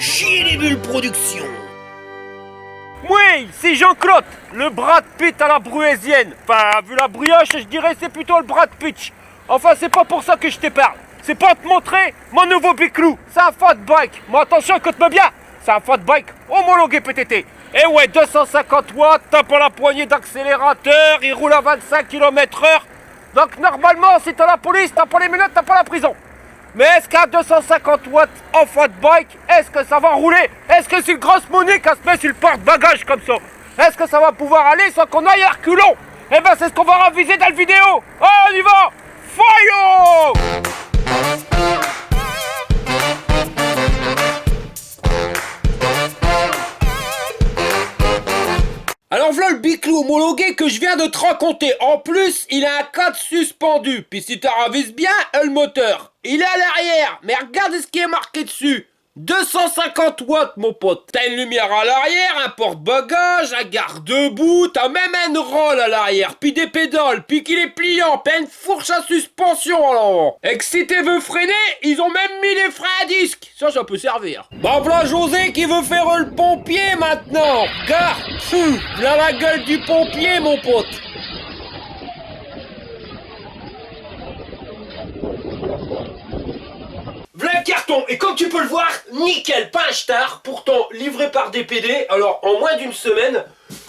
Chiribule Productions. Oui, c'est Jean-Claude, le Brad Pitt à la bruésienne. Enfin, vu la brioche, je dirais c'est plutôt le Brad Pitt. Enfin, c'est pas pour ça que je te parle. C'est pour te montrer mon nouveau Biclou. C'est un fat bike. Mais attention, écoute-moi bien. C'est un fat bike homologué PTT. Et ouais, 250 watts, tape à la poignée d'accélérateur, il roule à 25 km/h. Donc normalement, si t'as la police, t'as pas les menottes, t'as pas la prison. Mais est-ce qu'à 250 watts en fat bike, est-ce que ça va rouler? Est-ce que c'est une grosse monnaie qu'à se met sur le porte-bagages comme ça? Est-ce que ça va pouvoir aller sans qu'on aille à reculons? Eh ben c'est ce qu'on va raviser dans la vidéo. Oh, on y va. Fire! Alors voilà le Biclou homologué que je viens de te raconter. En plus, il a un cadre suspendu. Puis si tu ravises bien, le moteur, il est à l'arrière. Mais regarde ce qui est marqué dessus. 250 watts, mon pote. T'as une lumière à l'arrière, un porte-bagages, un garde-boue, t'as même un roll à l'arrière, puis des pédales, puis qu'il est pliant, puis une fourche à suspension à l'avant. Et que si tu veux freiner, ils ont même mis des freins à disque. Ça peut servir. Bon, voilà José qui veut faire le pompier maintenant. Gars, là la gueule du pompier, mon pote. V'là le carton, et comme tu peux le voir, nickel, pas un star, pourtant livré par DPD, alors en moins d'une semaine.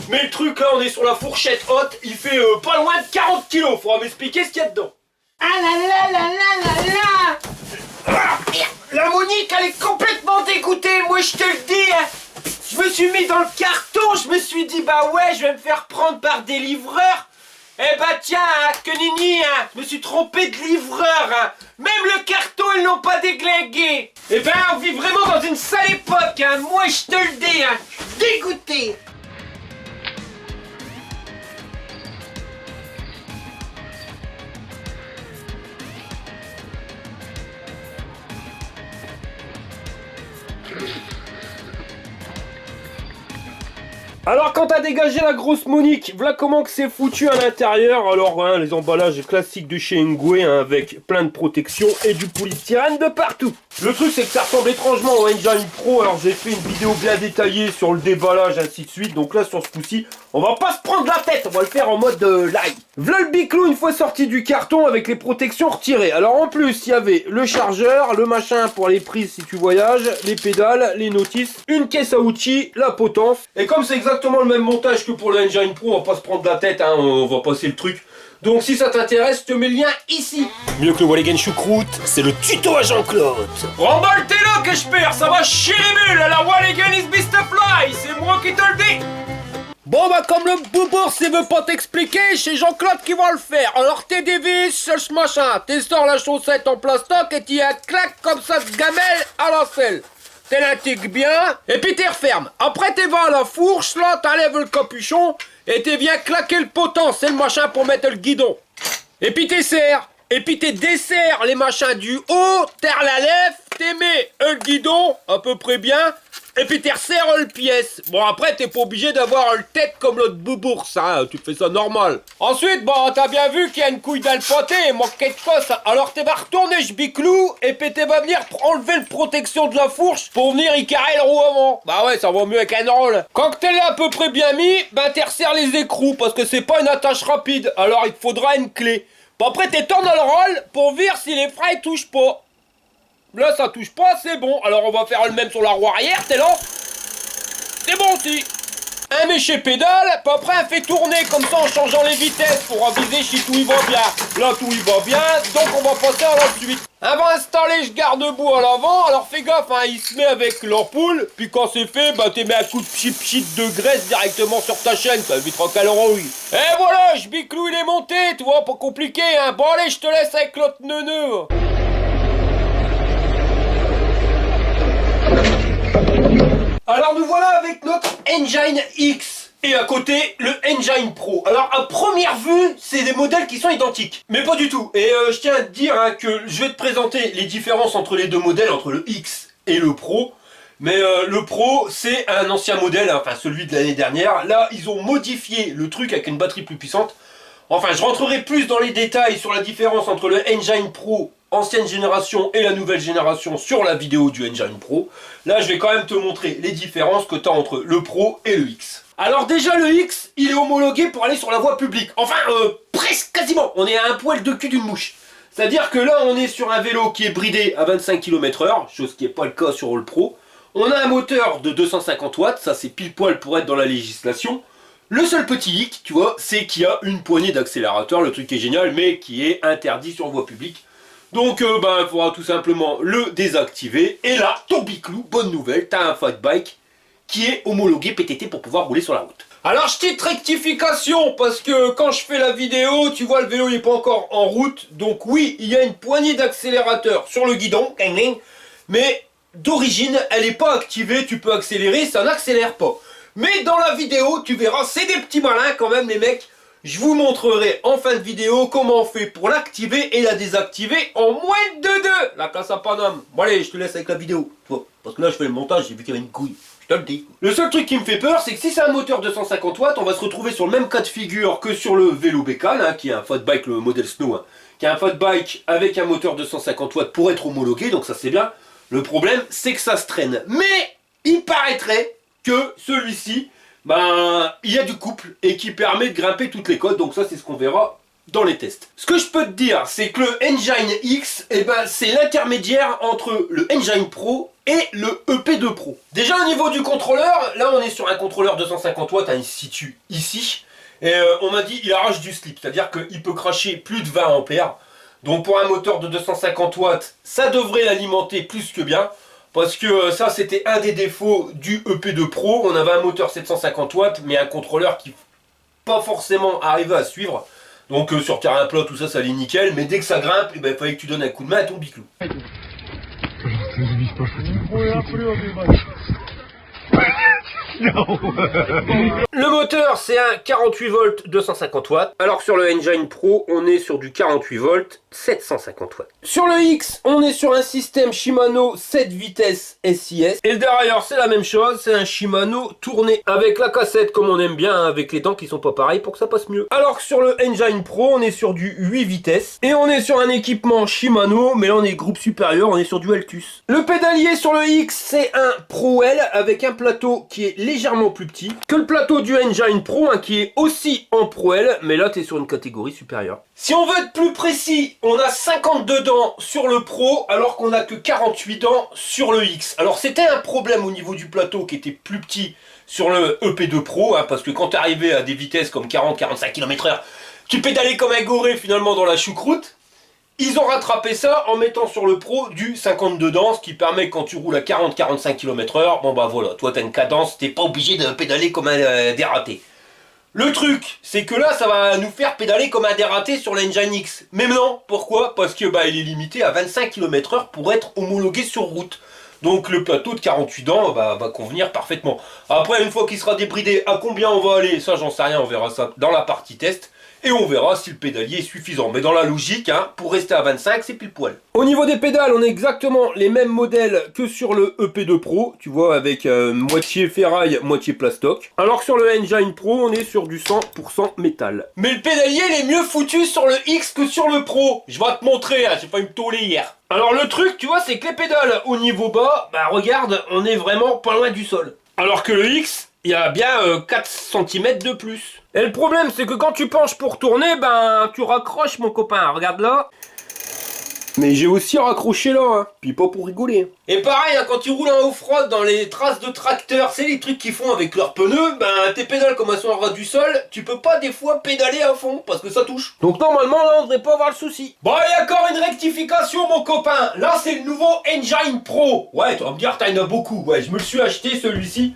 Mais le truc là, on est sur la fourchette haute, il fait pas loin de 40 kilos, faudra m'expliquer ce qu'il y a dedans. Ah là là là là là là. La Monique, elle est complètement dégoûtée, moi je te le dis, hein. Je me suis mis dans le carton, je me suis dit bah ouais, je vais me faire prendre par des livreurs. Eh bah tiens, hein, que nini, hein, je me suis trompé de livreur, hein. Même le carton, ils l'ont pas déglingué. Eh ben, on vit vraiment dans une sale époque, hein. Moi, je te le dis, hein. Dégoûté. Alors quand t'as dégagé la grosse Monique, voilà comment que c'est foutu à l'intérieur. Alors hein, les emballages classiques de chez Ngwe, hein, avec plein de protection et du polystyrène de partout. Le truc c'est que ça ressemble étrangement au Engine Pro. Alors j'ai fait une vidéo bien détaillée sur le déballage ainsi de suite. Donc là sur ce coup-ci, on va pas se prendre la tête, on va le faire en mode live. Voilà le Biclou une fois sorti du carton avec les protections retirées. Alors en plus il y avait le chargeur, le machin pour les prises si tu voyages, les pédales, les notices, une caisse à outils, la potence. Et comme c'est exactement le même montage que pour le Engine Pro, on va pas se prendre la tête, hein, on va passer le truc. Donc si ça t'intéresse, je te mets le lien ici. Mieux que le Walligan choucroute, c'est le tuto à Jean-Claude. Remballe tes là que je perds, ça va chier les mules, la Walligan is beast fly, c'est moi qui te le dis. Bon bah comme le boubours il veut pas t'expliquer, c'est Jean-Claude qui va le faire. Alors t'es des vis sur ce machin, t'es sors la chaussette en plastoc et t'y as un claque comme ça de gamelle à la selle. T'es l'intègres bien, et puis t'es refermes. Après t'es vas à la fourche, là t'enlèves le capuchon, et t'es viens claquer le potent, c'est le machin pour mettre le guidon. Et puis t'es serres, et puis t'es desserres les machins du haut, terre la lèvre, t'es mets le guidon, à peu près bien, et puis t'es resserres le pièce. Bon après t'es pas obligé d'avoir le tête comme l'autre boubours, hein, tu fais ça normal. Ensuite, bon t'as bien vu qu'il y a une couille dans le pâté, il manque quelque chose. Alors t'es vas retourner je Biclou, et puis t'es vas venir enlever le protection de la fourche pour venir y carrer le roue avant. Bah ouais, ça va mieux avec un roll. Quand t'es là à peu près bien mis, ben t'es resserres les écrous, parce que c'est pas une attache rapide, alors il te faudra une clé. Bon après t'es tournes dans le roll pour voir si les freins touchent pas. Là ça touche pas, c'est bon. Alors on va faire le même sur la roue arrière, t'es là. C'est bon aussi. Un méché pédale, puis après on fait tourner comme ça en changeant les vitesses pour aviser si tout y va bien. Là tout y va bien, donc on va passer à la suite. On va installer ce garde-boue à l'avant, alors fais gaffe, hein, il se met avec l'ampoule, puis quand c'est fait, bah tu mets un coup de pchit de graisse directement sur ta chaîne, ça évitera qu'elle rouille. Et voilà, je Biclou il est monté, tu vois, pas compliqué, hein. Bon allez, je te laisse avec l'autre neuneu. Alors nous voilà avec notre Engine X et à côté le Engine Pro. Alors à première vue c'est des modèles qui sont identiques, mais pas du tout. Et je tiens à te dire hein, que je vais te présenter les différences entre les deux modèles, entre le X et le Pro. Mais le Pro c'est un ancien modèle, hein, enfin celui de l'année dernière. Là ils ont modifié le truc avec une batterie plus puissante. Enfin je rentrerai plus dans les détails sur la différence entre le Engine Pro ancienne génération et la nouvelle génération sur la vidéo du Engine Pro. Là, je vais quand même te montrer les différences que tu as entre le Pro et le X. Alors déjà, le X, il est homologué pour aller sur la voie publique. Enfin, presque, quasiment. On est à un poil de cul d'une mouche. C'est-à-dire que là, on est sur un vélo qui est bridé à 25 km/h, chose qui n'est pas le cas sur le Pro. On a un moteur de 250 watts, ça c'est pile poil pour être dans la législation. Le seul petit hic, tu vois, c'est qu'il y a une poignée d'accélérateur, le truc est génial, mais qui est interdit sur voie publique. Donc, il faudra tout simplement le désactiver. Et là, ton biclou, bonne nouvelle, tu as un fat bike qui est homologué PTT pour pouvoir rouler sur la route. Alors, petite rectification, parce que quand je fais la vidéo, tu vois, le vélo n'est pas encore en route. Donc oui, il y a une poignée d'accélérateur sur le guidon, mais d'origine, elle n'est pas activée, tu peux accélérer, ça n'accélère pas. Mais dans la vidéo, tu verras, c'est des petits malins quand même les mecs. Je vous montrerai en fin de vidéo comment on fait pour l'activer et la désactiver en moins de 2. La classe à Paname. Bon allez, je te laisse avec la vidéo. Parce que là, je fais le montage, j'ai vu qu'il y avait une couille. Je te le dis. Le seul truc qui me fait peur, c'est que si c'est un moteur de 250 watts, on va se retrouver sur le même cas de figure que sur le vélo Bécane, hein, qui est un fat bike, le modèle Snow, hein, qui est un fat bike avec un moteur de 150 watts pour être homologué, donc ça c'est bien. Le problème, c'est que ça se traîne. Mais il paraîtrait que celui-ci, il y a du couple et qui permet de grimper toutes les côtes, donc ça c'est ce qu'on verra dans les tests. Ce que je peux te dire, c'est que le Engine X, c'est l'intermédiaire entre le Engine Pro et le EP2 Pro. Déjà au niveau du contrôleur, là on est sur un contrôleur 250 watts, il se situe ici, et on m'a dit il arrache du slip, c'est-à-dire qu'il peut cracher plus de 20 ampères. Donc pour un moteur de 250 watts, ça devrait l'alimenter plus que bien. Parce que ça, c'était un des défauts du EP2 Pro. On avait un moteur 750 watts, mais un contrôleur qui pas forcément arrivait à suivre. Donc sur terrain plat, tout ça, ça allait nickel. Mais dès que ça grimpe, il fallait que tu donnes un coup de main à ton biclou. Le moteur, c'est un 48 volts 250 watts. Alors sur le Engine Pro, on est sur du 48 volts 750 watts. Sur le X, on est sur un système Shimano 7 vitesses SIS. Et le derrière, c'est la même chose, c'est un Shimano tourné avec la cassette comme on aime bien, hein, avec les dents qui sont pas pareilles pour que ça passe mieux. Alors que sur le Engine Pro, on est sur du 8 vitesses. Et on est sur un équipement Shimano, mais là on est groupe supérieur, on est sur du Altus. Le pédalier sur le X, c'est un Pro L avec un plateau qui est légèrement plus petit que le plateau du Engine Pro, hein, qui est aussi en Pro L, mais là tu es sur une catégorie supérieure. Si on veut être plus précis, on a 52 dents sur le Pro alors qu'on a que 48 dents sur le X. Alors c'était un problème au niveau du plateau qui était plus petit sur le EP2 Pro, hein, parce que quand tu arrivais à des vitesses comme 40-45 km/h, tu pédalais comme un goré finalement dans la choucroute. Ils ont rattrapé ça en mettant sur le Pro du 52 dents, ce qui permet quand tu roules à 40-45 km/h, voilà, toi tu as une cadence, t'es pas obligé de pédaler comme un dératé. Le truc, c'est que là, ça va nous faire pédaler comme un dératé sur l'Engine X. Mais non, pourquoi? Parce que il est limité à 25 km/h pour être homologué sur route. Donc le plateau de 48 dents va convenir parfaitement. Après, une fois qu'il sera débridé, à combien on va aller? Ça, j'en sais rien, on verra ça dans la partie test. Et on verra si le pédalier est suffisant. Mais dans la logique, hein, pour rester à 25, c'est pile poil. Au niveau des pédales, on a exactement les mêmes modèles que sur le EP2 Pro. Tu vois, avec moitié ferraille, moitié plastoc. Alors que sur le Engine Pro, on est sur du 100% métal. Mais le pédalier, il est mieux foutu sur le X que sur le Pro. Je vais te montrer, hein, j'ai failli me tauler hier. Alors le truc, tu vois, c'est que les pédales au niveau bas, regarde, on est vraiment pas loin du sol. Alors que le X, il y a bien 4 cm de plus. Et le problème, c'est que quand tu penches pour tourner, tu raccroches, mon copain. Regarde là. Mais j'ai aussi raccroché là, hein. Puis pas pour rigoler. Et pareil, hein, quand tu roules en off-road dans les traces de tracteurs, c'est les trucs qu'ils font avec leurs pneus, tes pédales comme elles sont en ras du sol, tu peux pas des fois pédaler à fond, parce que ça touche. Donc normalement, là, on devrait pas avoir le souci. Bon, il y a encore une rectification, mon copain. Là, c'est le nouveau Engine Pro. Ouais, tu vas me dire, t'en as beaucoup. Ouais, je me le suis acheté, celui-ci.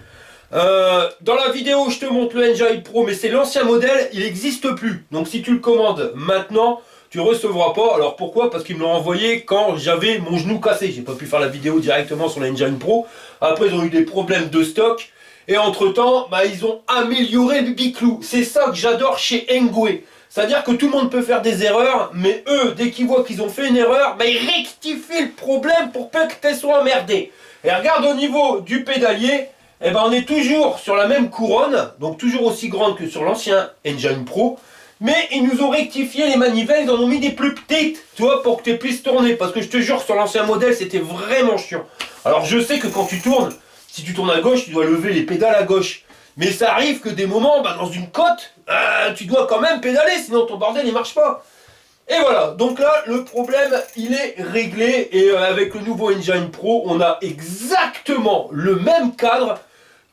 Dans la vidéo, je te montre le Engine Pro, mais c'est l'ancien modèle, il n'existe plus. Donc si tu le commandes maintenant, tu recevras pas. Alors pourquoi? Parce qu'ils me l'ont envoyé quand j'avais mon genou cassé. J'ai pas pu faire la vidéo directement sur l'Engine Pro. Après, ils ont eu des problèmes de stock. Et entre-temps, ils ont amélioré le biclou. C'est ça que j'adore chez Engwe. C'est-à-dire que tout le monde peut faire des erreurs, mais eux, dès qu'ils voient qu'ils ont fait une erreur, ils rectifient le problème pour pas que tu sois emmerdé. Et regarde au niveau du pédalier, on est toujours sur la même couronne, donc toujours aussi grande que sur l'ancien Engine Pro, Mais ils nous ont rectifié les manivelles, ils en ont mis des plus petites, tu vois, pour que tu puisses tourner. Parce que je te jure, sur l'ancien modèle, c'était vraiment chiant. Alors je sais que quand tu tournes, si tu tournes à gauche, tu dois lever les pédales à gauche. Mais ça arrive que des moments, dans une côte, tu dois quand même pédaler, sinon ton bordel il marche pas. Et voilà, donc là, le problème, il est réglé. Et avec le nouveau Engine Pro, on a exactement le même cadre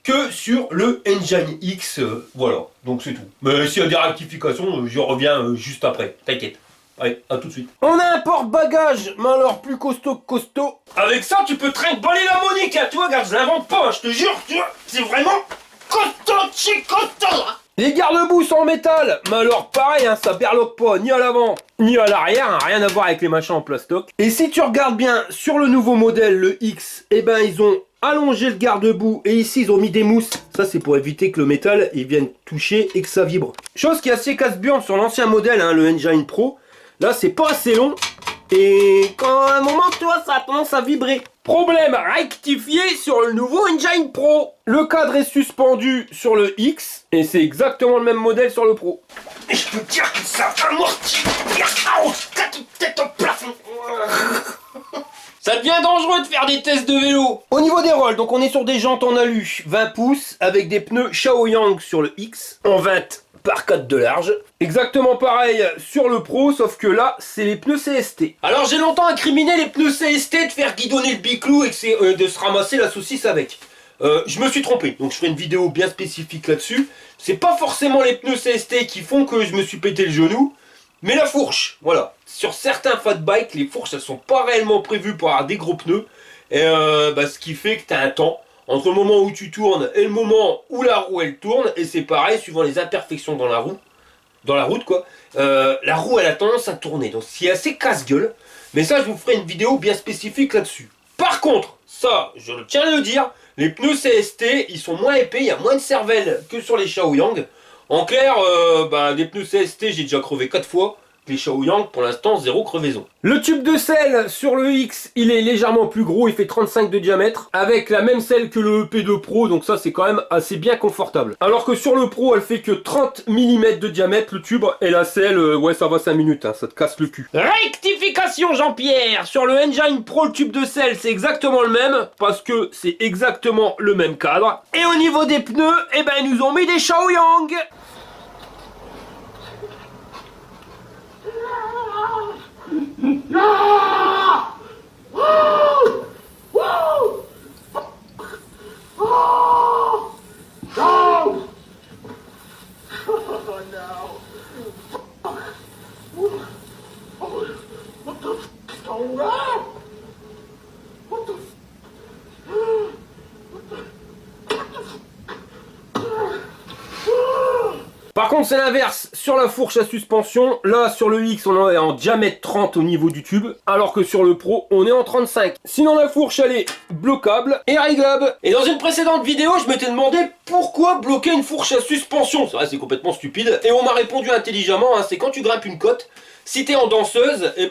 que sur le Engine X. Voilà, donc c'est tout. Mais s'il y a des rectifications, je reviens juste après, t'inquiète. Allez, à tout de suite. On a un porte-bagages, mais alors plus costaud que costaud. Avec ça, tu peux trimballer la Monique, hein. Tu vois, regarde, je l'invente pas, hein, je te jure, tu vois, c'est vraiment costaud, c'est costaud. Les garde-boue sont en métal, mais alors pareil, hein, ça berloque pas ni à l'avant ni à l'arrière, hein, rien à voir avec les machins en plastoc. Et si tu regardes bien sur le nouveau modèle, le X, eh ben ils ont allongé le garde-boue et ici ils ont mis des mousses. Ça c'est pour éviter que le métal il vienne toucher et que ça vibre. Chose qui est assez casse-burne sur l'ancien modèle, hein, le Engine Pro. Là c'est pas assez long et quand à un moment tu vois ça a tendance à vibrer. Problème rectifié sur le nouveau Engine Pro. Le cadre est suspendu sur le X et c'est exactement le même modèle sur le Pro. Et je peux dire que ça amortit bien tête au plafond. Ça devient dangereux de faire des tests de vélo. Au niveau des rolls, donc on est sur des jantes en alu 20 pouces avec des pneus Shaoyang sur le X en 20 par 4 de large. Exactement pareil sur le Pro, sauf que là, c'est les pneus CST. Alors j'ai longtemps incriminé les pneus CST de faire guidonner le biclou et que de se ramasser la saucisse avec. Je me suis trompé, donc je ferai une vidéo bien spécifique là-dessus. C'est pas forcément les pneus CST qui font que je me suis pété le genou, mais la fourche, voilà. Sur certains fat bikes, les fourches, elles sont pas réellement prévues pour avoir des gros pneus. Et ce qui fait que tu as un temps entre le moment où tu tournes et le moment où la roue elle tourne. Et c'est pareil, suivant les imperfections dans la route quoi. La roue elle a tendance à tourner, donc c'est assez casse-gueule. Mais ça, je vous ferai une vidéo bien spécifique là-dessus. Par contre, ça, je tiens à le dire, les pneus CST, ils sont moins épais, il y a moins de cervelle que sur les Shaoyang. En clair, des pneus CST, j'ai déjà crevé 4 fois. Les Shaoyang, pour l'instant, 0 crevaison. Le tube de selle sur le X, il est légèrement plus gros, il fait 35 de diamètre, avec la même selle que le EP2 Pro, donc ça c'est quand même assez bien confortable. Alors que sur le Pro, elle fait que 30 mm de diamètre, le tube, et la selle, ouais ça va 5 minutes, hein, ça te casse le cul. Rectification Jean-Pierre. Sur le Engine Pro, le tube de selle, c'est exactement le même, parce que c'est exactement le même cadre. Et au niveau des pneus, eh ben ils nous ont mis des Shaoyang. Par contre c'est l'inverse, sur la fourche à suspension, là sur le X on est en diamètre 30 au niveau du tube, alors que sur le Pro on est en 35. Sinon la fourche elle est bloquable et réglable. Et dans une précédente vidéo je m'étais demandé pourquoi bloquer une fourche à suspension. C'est vrai, c'est complètement stupide. Et on m'a répondu intelligemment, hein, c'est quand tu grimpes une côte, si t'es en danseuse, et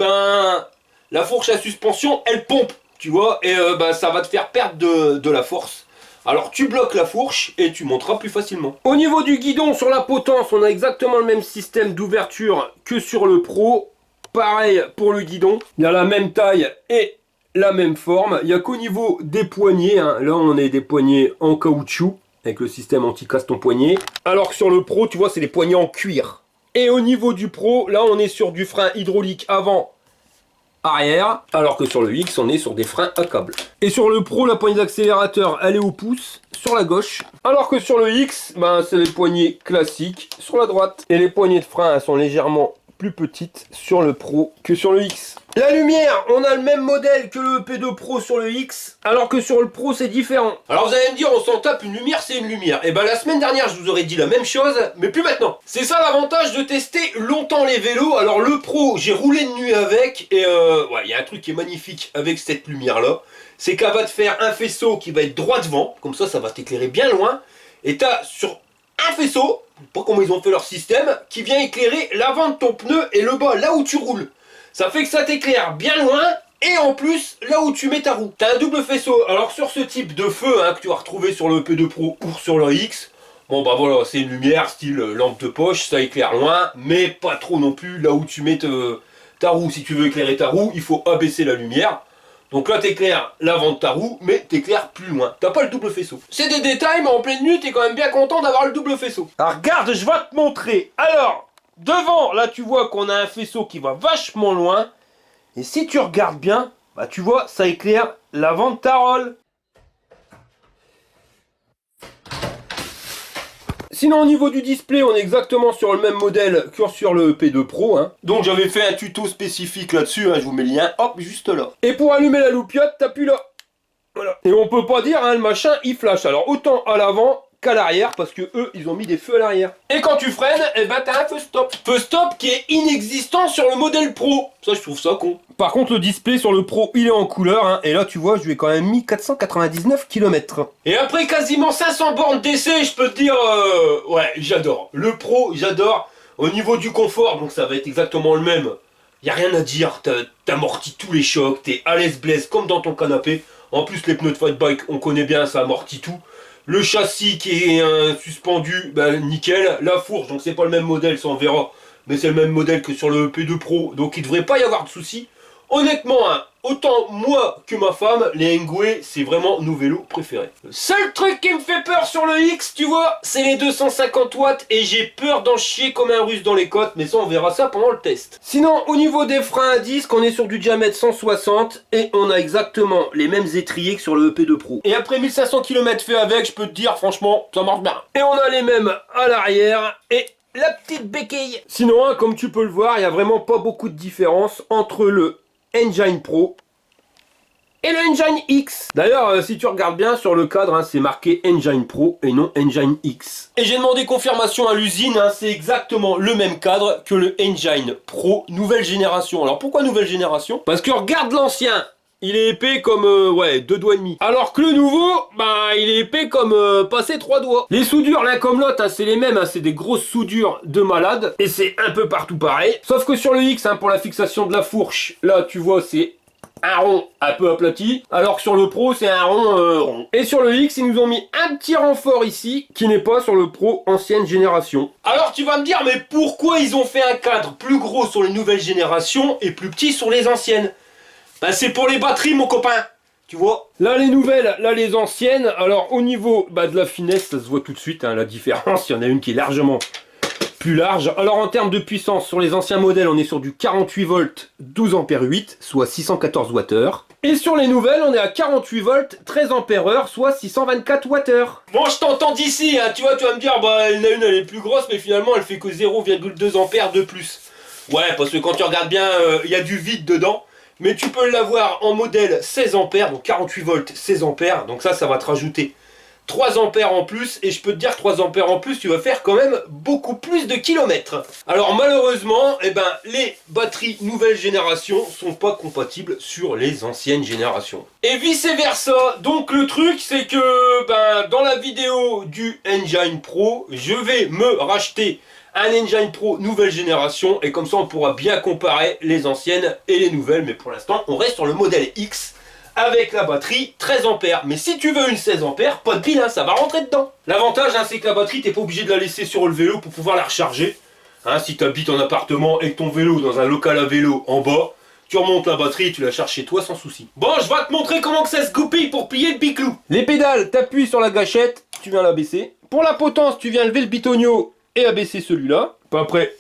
la fourche à suspension elle pompe, tu vois, et ça va te faire perdre de la force. Alors tu bloques la fourche et tu monteras plus facilement. Au niveau du guidon, sur la potence, on a exactement le même système d'ouverture que sur le Pro. Pareil pour le guidon. Il y a la même taille et la même forme. Il n'y a qu'au niveau des poignées, hein. Là on a des poignées en caoutchouc avec le système anti-casse ton poignet. Alors que sur le Pro, tu vois, c'est des poignées en cuir. Et au niveau du Pro, là on est sur du frein hydraulique avant arrière, alors que sur le X on est sur des freins à câble. Et sur le Pro, la poignée d'accélérateur elle est au pouce sur la gauche, alors que sur le X c'est les poignées classiques sur la droite. Et les poignées de frein elles sont légèrement plus petites sur le Pro que sur le X. La lumière, on a le même modèle que le EP2 Pro sur le X, alors que sur le Pro c'est différent. Alors vous allez me dire, on s'en tape, une lumière c'est une lumière. Et la semaine dernière je vous aurais dit la même chose, mais plus maintenant. C'est ça l'avantage de tester longtemps les vélos. Alors le Pro, j'ai roulé de nuit avec, et il y a un truc qui est magnifique avec cette lumière là, c'est qu'elle va te faire un faisceau qui va être droit devant, comme ça va t'éclairer bien loin, et t'as sur un faisceau, pas comment ils ont fait leur système, qui vient éclairer l'avant de ton pneu et le bas, là où tu roules. Ça fait que ça t'éclaire bien loin, et en plus, là où tu mets ta roue. T'as un double faisceau. Alors sur ce type de feu que tu vas retrouver sur le EP2 Pro ou sur le X, Bon bah voilà, c'est une lumière style lampe de poche, ça éclaire loin, mais pas trop non plus là où tu mets ta roue. Si tu veux éclairer ta roue, il faut abaisser la lumière. Donc là t'éclaires l'avant de ta roue, mais t'éclaires plus loin. T'as pas le double faisceau. C'est des détails, mais en pleine nuit, t'es quand même bien content d'avoir le double faisceau. Alors regarde, je vais te montrer. Alors, devant, là tu vois qu'on a un faisceau qui va vachement loin. Et si tu regardes bien, bah tu vois, ça éclaire l'avant de ta rolle. Sinon au niveau du display, on est exactement sur le même modèle que sur le P2 Pro. Hein. Donc j'avais fait un tuto spécifique là-dessus, hein, je vous mets le lien, hop, juste là. Et pour allumer la loupiote, t'appuies là. Voilà. Et on peut pas dire, hein, le machin, il flash. Alors autant à l'avant qu'à l'arrière, parce que eux, ils ont mis des feux à l'arrière. Et quand tu freines, eh ben t'as un feu stop. Feu stop qui est inexistant sur le modèle Pro. Ça, je trouve ça con. Par contre, le display sur le Pro, il est en couleur. Hein, et là, tu vois, je lui ai quand même mis 499 km. Et après quasiment 500 bornes d'essai, je peux te dire, ouais, j'adore. Le Pro, j'adore. Au niveau du confort, donc ça va être exactement le même. Y a rien à dire. T'amortis tous les chocs. T'es à l'aise blaise comme dans ton canapé. En plus, les pneus de Fight Bike, on connaît bien, ça amortit tout. Le châssis qui est suspendu, ben, nickel. La fourche, donc c'est pas le même modèle, ça on verra. Mais c'est le même modèle que sur le P2 Pro. Donc il devrait pas y avoir de soucis. Honnêtement, hein, autant moi que ma femme, les Engwe, c'est vraiment nos vélos préférés. Le seul truc qui me fait peur sur le X, tu vois, c'est les 250 watts. Et j'ai peur d'en chier comme un russe dans les côtes. Mais ça, on verra ça pendant le test. Sinon, au niveau des freins à disque, on est sur du diamètre 160. Et on a exactement les mêmes étriers que sur le P2 Pro. Et après 1500 km fait avec, je peux te dire, franchement, ça marche bien. Et on a les mêmes à l'arrière. Et la petite béquille. Sinon, hein, comme tu peux le voir, il n'y a vraiment pas beaucoup de différence entre le Engine Pro et le Engine X. D'ailleurs, si tu regardes bien sur le cadre, hein, c'est marqué Engine Pro et non Engine X. Et j'ai demandé confirmation à l'usine, hein, c'est exactement le même cadre que le Engine Pro nouvelle génération. Alors pourquoi nouvelle génération? Parce que regarde l'ancien. Il est épais comme, ouais, 2 doigts et demi. Alors que le nouveau, bah, il est épais comme passer 3 doigts. Les soudures, l'un comme l'autre, hein, c'est les mêmes, hein, c'est des grosses soudures de malade. Et c'est un peu partout pareil. Sauf que sur le X, hein, pour la fixation de la fourche, là, tu vois, c'est un rond un peu aplati. Alors que sur le Pro, c'est un rond rond. Et sur le X, ils nous ont mis un petit renfort ici, qui n'est pas sur le Pro ancienne génération. Alors tu vas me dire, mais pourquoi ils ont fait un cadre plus gros sur les nouvelles générations et plus petit sur les anciennes? Ben c'est pour les batteries, mon copain. Tu vois? Là, les nouvelles, là, les anciennes. Alors, au niveau bah, de la finesse, ça se voit tout de suite, hein, la différence. Il y en a une qui est largement plus large. Alors, en termes de puissance, sur les anciens modèles, on est sur du 48 volts, 12 ampères 8, soit 614 Wh. Et sur les nouvelles, on est à 48 volts, 13 ampères heure, soit 624 Wh. Bon, je t'entends d'ici, hein, tu vois, tu vas me dire, bah, il y en a une, elle est plus grosse, mais finalement, elle fait que 0,2 ampères de plus. Ouais, parce que quand tu regardes bien, il y a du vide dedans. Mais tu peux l'avoir en modèle 16 ampères, donc 48 volts, 16 ampères. Donc ça va te rajouter 3 ampères en plus. Et je peux te dire 3 ampères en plus, tu vas faire quand même beaucoup plus de kilomètres. Alors malheureusement, eh ben, les batteries nouvelle génération sont pas compatibles sur les anciennes générations. Et vice versa. Donc le truc, c'est que ben, dans la vidéo du Engine Pro, je vais me racheter un Engine Pro nouvelle génération et comme ça on pourra bien comparer les anciennes et les nouvelles. Mais pour l'instant on reste sur le modèle X avec la batterie 13 ampères. Mais si tu veux une 16 ampères, pas de pile, hein, ça va rentrer dedans. L'avantage hein, c'est que la batterie t'es pas obligé de la laisser sur le vélo pour pouvoir la recharger. Hein, si tu habites en appartement et que ton vélo dans un local à vélo en bas, tu remontes la batterie et tu la charges chez toi sans souci. Bon, je vais te montrer comment que ça se goupille pour plier le biclou. Les pédales, t'appuies sur la gâchette, tu viens la baisser. Pour la potence, tu viens lever le bitonio et abaisser celui-là. Après,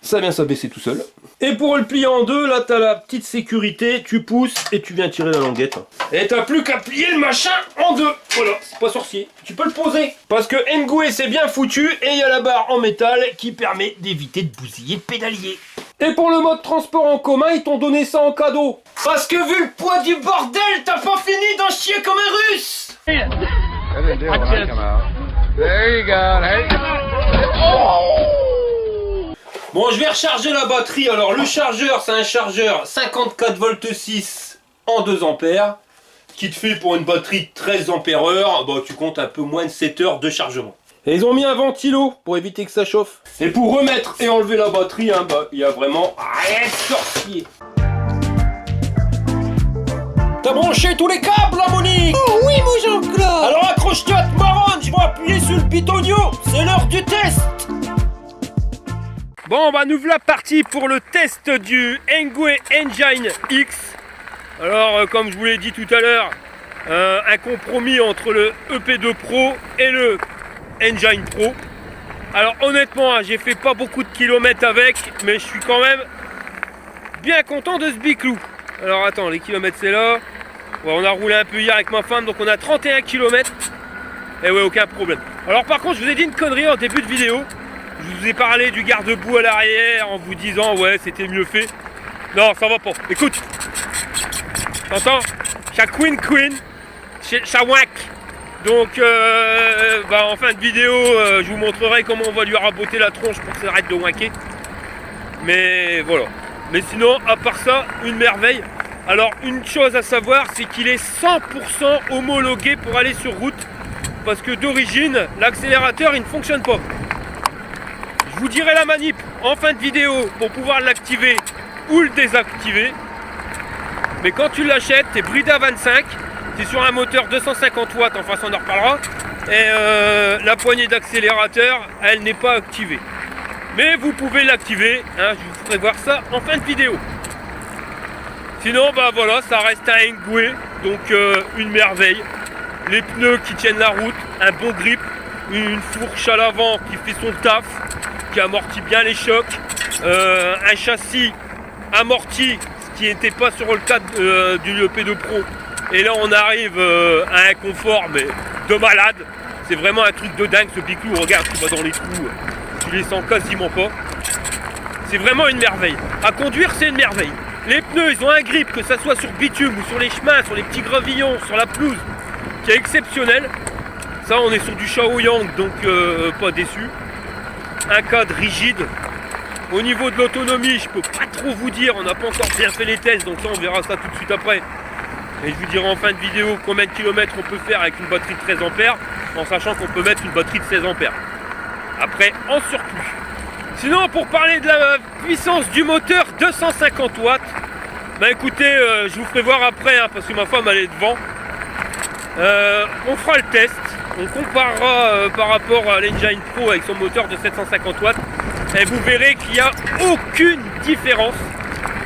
ça vient s'abaisser tout seul. Et pour le plier en deux, là, t'as la petite sécurité. Tu pousses et tu viens tirer la languette. Et t'as plus qu'à plier le machin en deux. Voilà, c'est pas sorcier. Tu peux le poser. Parce que Engwe, c'est bien foutu. Et il y a la barre en métal qui permet d'éviter de bousiller le pédalier. Et pour le mode transport en commun, ils t'ont donné ça en cadeau. Parce que vu le poids du bordel, t'as pas fini d'en chier comme un russe. There you go. Bon, je vais recharger la batterie. Alors, le chargeur, c'est un chargeur 54 volts 6 en 2 ampères qui te fait pour une batterie de 13 ampères heure. Bah, tu comptes un peu moins de 7 heures de chargement. Et ils ont mis un ventilo pour éviter que ça chauffe. Et pour remettre et enlever la batterie, hein, bah, il y a vraiment rien de sorcier. T'as branché tous les câbles, là, Monique? Oh oui, mon Jean-Claude. Alors accroche-toi, te marronne, je vois appuyez sur le bitonio, c'est l'heure du test. Bon, bah nous voilà partis pour le test du Engwe Engine X. Alors, comme je vous l'ai dit tout à l'heure, un compromis entre le EP2 Pro et le Engine Pro. Alors honnêtement, j'ai fait pas beaucoup de kilomètres avec, mais je suis quand même bien content de ce biclou. Alors attends, les kilomètres c'est là. Ouais, on a roulé un peu hier avec ma femme, donc on a 31 km. Et ouais, aucun problème. Alors par contre, je vous ai dit une connerie en début de vidéo. Je vous ai parlé du garde-boue à l'arrière en vous disant ouais, c'était mieux fait. Non, ça va pas. Écoute, t'entends? Queen, Shawak. Donc, en fin de vidéo, je vous montrerai comment on va lui raboter la tronche pour qu'il arrête de wanker. Mais voilà. Mais sinon, à part ça, une merveille. Alors, une chose à savoir, c'est qu'il est 100% homologué pour aller sur route. Parce que d'origine, l'accélérateur, il ne fonctionne pas. Je vous dirai la manip en fin de vidéo pour pouvoir l'activer ou le désactiver. Mais quand tu l'achètes, t'es Brida 25. C'est sur un moteur 250 watts, enfin ça on en reparlera. Et la poignée d'accélérateur, elle n'est pas activée. Mais vous pouvez l'activer, hein, je vous ferai voir ça en fin de vidéo. Sinon, bah voilà, ça reste un Engwe, donc une merveille. Les pneus qui tiennent la route, un bon grip, une fourche à l'avant qui fait son taf, qui amortit bien les chocs, un châssis amorti, ce qui n'était pas sur le cadre du EP2 Pro. Et là on arrive à un confort mais de malade. C'est vraiment un truc de dingue ce biclou. Regarde, tu vas dans les trous, tu les sens quasiment pas. C'est vraiment une merveille. À conduire, c'est une merveille. Les pneus, ils ont un grip, que ça soit sur bitume ou sur les chemins, sur les petits gravillons, sur la pelouse, qui est exceptionnel. Ça, on est sur du Shaoyang, donc pas déçu. Un cadre rigide. Au niveau de l'autonomie, je peux pas trop vous dire, on n'a pas encore bien fait les tests, donc ça on verra ça tout de suite après. Et je vous dirai en fin de vidéo combien de kilomètres on peut faire avec une batterie de 13 ampères, en sachant qu'on peut mettre une batterie de 16 ampères. Après, en surplus. Sinon, pour parler de la puissance du moteur, 250 watts. Bah écoutez, je vous ferai voir après, hein, parce que ma femme elle est devant. On fera le test, on comparera par rapport à l'Engine Pro avec son moteur de 750 watts. Et vous verrez qu'il n'y a aucune différence.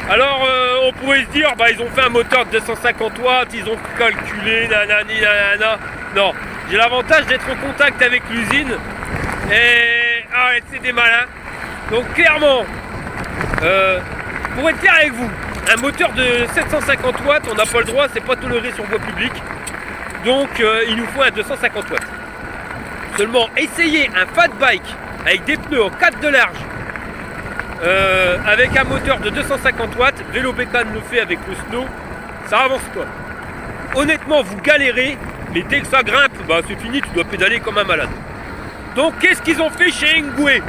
Alors on pourrait se dire, bah ils ont fait un moteur de 250 watts, ils ont calculé, nanani, nanana. Non, j'ai l'avantage d'être en contact avec l'usine et c'est des malins. Donc clairement, pour être clair avec vous, un moteur de 750 watts, on n'a pas le droit, c'est pas toléré sur voie publique. Donc il nous faut un 250 watts. Seulement, essayez un fat bike avec des pneus en 4 de large, avec un moteur de 250 watts, Vélo Bécane le fait avec le snow, ça avance pas. Honnêtement, vous galérez, mais dès que ça grimpe, bah c'est fini, tu dois pédaler comme un malade. Donc qu'est-ce qu'ils ont fait chez Engwe?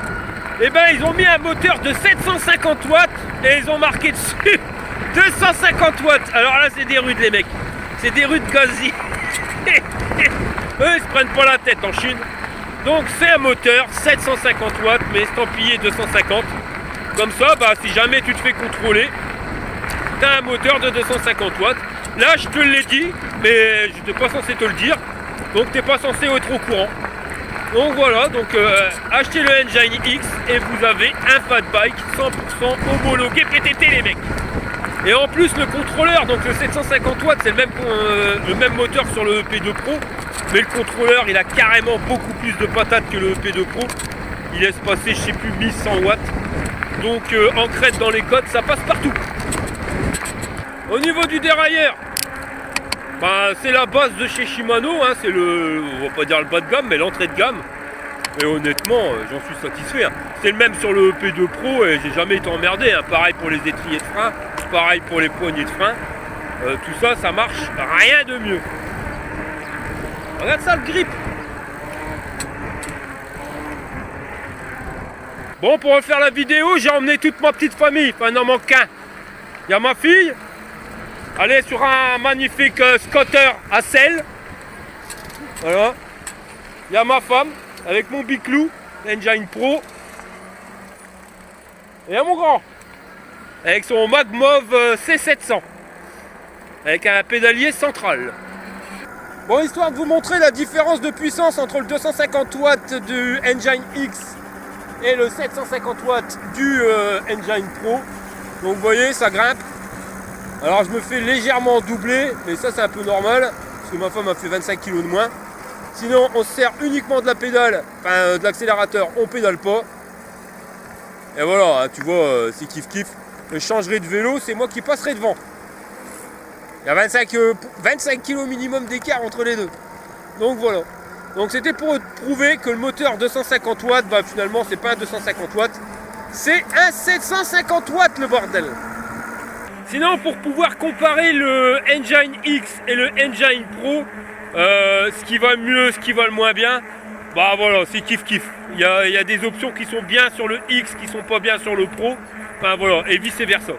Eh ben ils ont mis un moteur de 750 watts et ils ont marqué dessus 250 watts. Alors là c'est des rudes les mecs, c'est des rudes quasi. Eux ils se prennent pas la tête en Chine. Donc c'est un moteur 750 watts mais estampillé 250. Comme ça, bah, si jamais tu te fais contrôler, tu as un moteur de 250 watts. Là je te l'ai dit, mais je n'étais pas censé te le dire. Donc tu n'es pas censé être au courant. Donc voilà, donc achetez le Engine X et vous avez un fat bike 100% homologué PTT les mecs. Et en plus le contrôleur, donc le 750 watts c'est le même moteur sur le EP2 Pro. Mais le contrôleur il a carrément beaucoup plus de patates que le EP2 Pro. Il laisse passer je sais plus 1100 watts. Donc en crête dans les côtes ça passe partout. Au niveau du dérailleur, bah, c'est la base de chez Shimano, hein, c'est le, on va pas dire le bas de gamme, mais l'entrée de gamme. Et honnêtement, j'en suis satisfait. Hein. C'est le même sur le EP2 Pro et j'ai jamais été emmerdé. Hein. Pareil pour les étriers de frein, pareil pour les poignées de frein. Tout ça, ça marche rien de mieux. Regarde ça le grip. Bon, pour refaire la vidéo, j'ai emmené toute ma petite famille. Enfin, il n'en manque qu'un. Il y a ma fille. Elle est sur un magnifique scooter à selle. Voilà. Il y a ma femme avec mon biclou, Engine Pro. Et il y a mon grand avec son Magmov C700 avec un pédalier central. Bon, histoire de vous montrer la différence de puissance entre le 250 watts du Engine X et le 750 watts du Engine Pro. Donc vous voyez, ça grimpe. Alors je me fais légèrement doubler, mais ça c'est un peu normal, parce que ma femme a fait 25 kg de moins. Sinon on se sert uniquement de la pédale, enfin de l'accélérateur, on pédale pas. Et voilà, tu vois, c'est kiff kiff. Je changerai de vélo, c'est moi qui passerai devant. Il y a 25 kg minimum d'écart entre les deux. Donc voilà. Donc c'était pour prouver que le moteur 250 watts, bah finalement c'est pas un 250 watts, c'est un 750 watts le bordel. Sinon pour pouvoir comparer le Engine X et le Engine Pro, ce qui va le mieux, ce qui va le moins bien, bah voilà, c'est kiff kiff. Il y a des options qui sont bien sur le X, qui sont pas bien sur le Pro. Enfin voilà, et vice versa.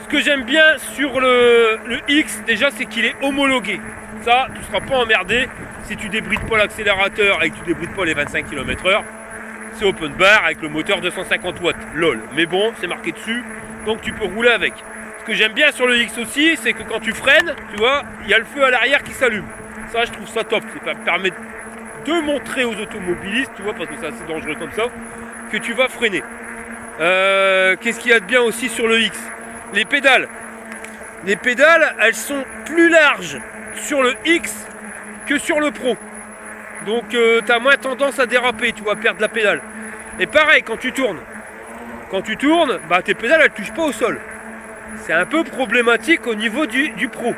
Ce que j'aime bien sur le X, déjà, c'est qu'il est homologué. Ça, tu ne seras pas emmerdé si tu débrides pas l'accélérateur et que tu débrides pas les 25 km/h. C'est open bar avec le moteur 250 watts. LOL. Mais bon, c'est marqué dessus, donc tu peux rouler avec. Ce que j'aime bien sur le X aussi, c'est que quand tu freines, tu vois, il y a le feu à l'arrière qui s'allume. Ça, je trouve ça top. Ça permet de montrer aux automobilistes, tu vois, parce que c'est assez dangereux comme ça, que tu vas freiner. Qu'est-ce qu'il y a de bien aussi sur le X? Les pédales. Les pédales, elles sont plus larges sur le X que sur le Pro. Donc tu as moins tendance à déraper, tu vas perdre la pédale. Et pareil, quand tu tournes, bah, tes pédales, elles ne touchent pas au sol. C'est un peu problématique au niveau du Pro.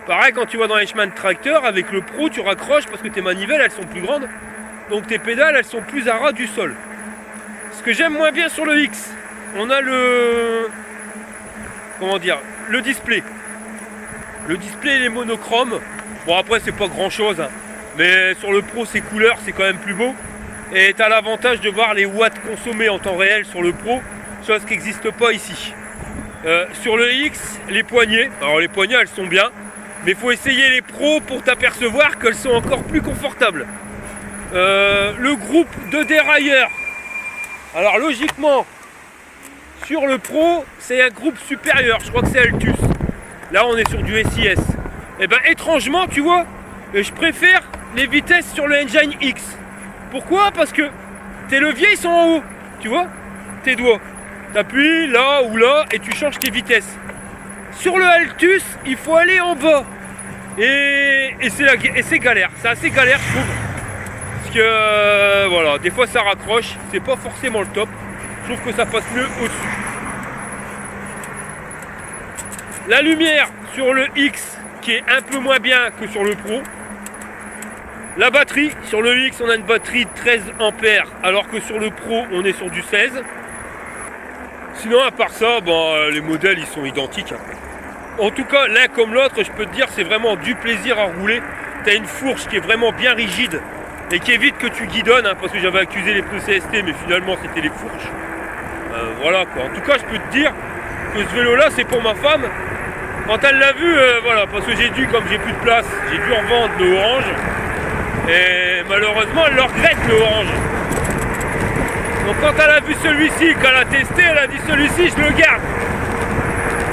Pareil, quand tu vas dans les chemins de tracteur, avec le Pro, tu raccroches parce que tes manivelles, elles sont plus grandes. Donc tes pédales, elles sont plus à ras du sol. Ce que j'aime moins bien sur le X, on a le display. Le display, il est monochrome. Bon, après, c'est pas grand chose, hein. Mais sur le Pro, ces couleurs, c'est quand même plus beau. Et tu as l'avantage de voir les watts consommés en temps réel sur le Pro, chose qui n'existe pas ici. Sur le X, les poignées, alors les poignées, elles sont bien, mais il faut essayer les Pros pour t'apercevoir qu'elles sont encore plus confortables. Le groupe de dérailleurs, alors logiquement, sur le Pro, c'est un groupe supérieur, je crois que c'est Altus. Là, on est sur du SIS. Et ben étrangement, tu vois, je préfère les vitesses sur le Engine X. Pourquoi? Parce que tes leviers, ils sont en haut, tu vois, tes doigts. T'appuies là ou là et tu changes tes vitesses. Sur le Altus, il faut aller en bas. Et c'est galère, c'est assez galère, je trouve. Parce que, voilà, des fois ça raccroche, c'est pas forcément le top. Je trouve que ça passe mieux au-dessus. La lumière sur le X qui est un peu moins bien que sur le Pro. La batterie, sur le X on a une batterie de 13 ampères alors que sur le Pro on est sur du 16. Sinon à part ça, bon, les modèles ils sont identiques. En tout cas l'un comme l'autre, je peux te dire c'est vraiment du plaisir à rouler. Tu as une fourche qui est vraiment bien rigide et qui évite que tu guidonnes, hein, parce que j'avais accusé les pneus CST mais finalement c'était les fourches. Voilà quoi. En tout cas je peux te dire que ce vélo là c'est pour ma femme. Quand elle l'a vu, voilà, parce que comme j'ai plus de place, j'ai dû en vendre le orange. Et malheureusement elle le regrette le orange. Donc quand elle a vu celui-ci, qu'elle a testé, elle a dit celui-ci je le garde.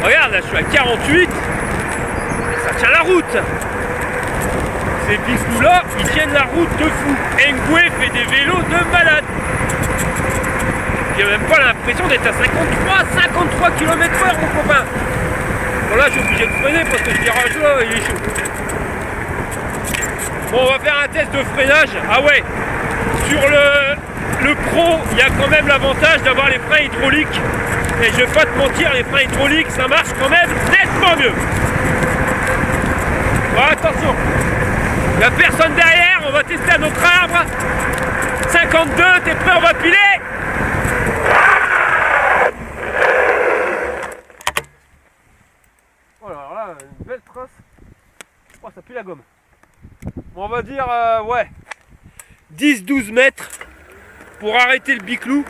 Regarde là je suis à 48 et ça tient la route. Ces bisous là ils tiennent la route de fou. Engwe fait des vélos de malade. J'ai même pas l'impression d'être à 53 km/h mon copain. Bon là je suis obligé de freiner parce que ce virage là il est chaud. Bon on va faire un test de freinage. Ah ouais, sur le Pro il y a quand même l'avantage d'avoir les freins hydrauliques. Et je vais pas te mentir, les freins hydrauliques ça marche quand même nettement mieux. Bon attention, il n'y a personne derrière, on va tester à notre arbre. 52, t'es prêt, on va piler? Une belle trace. Oh, ça pue la gomme. Bon, on va dire ouais 10-12 mètres pour arrêter le biclou.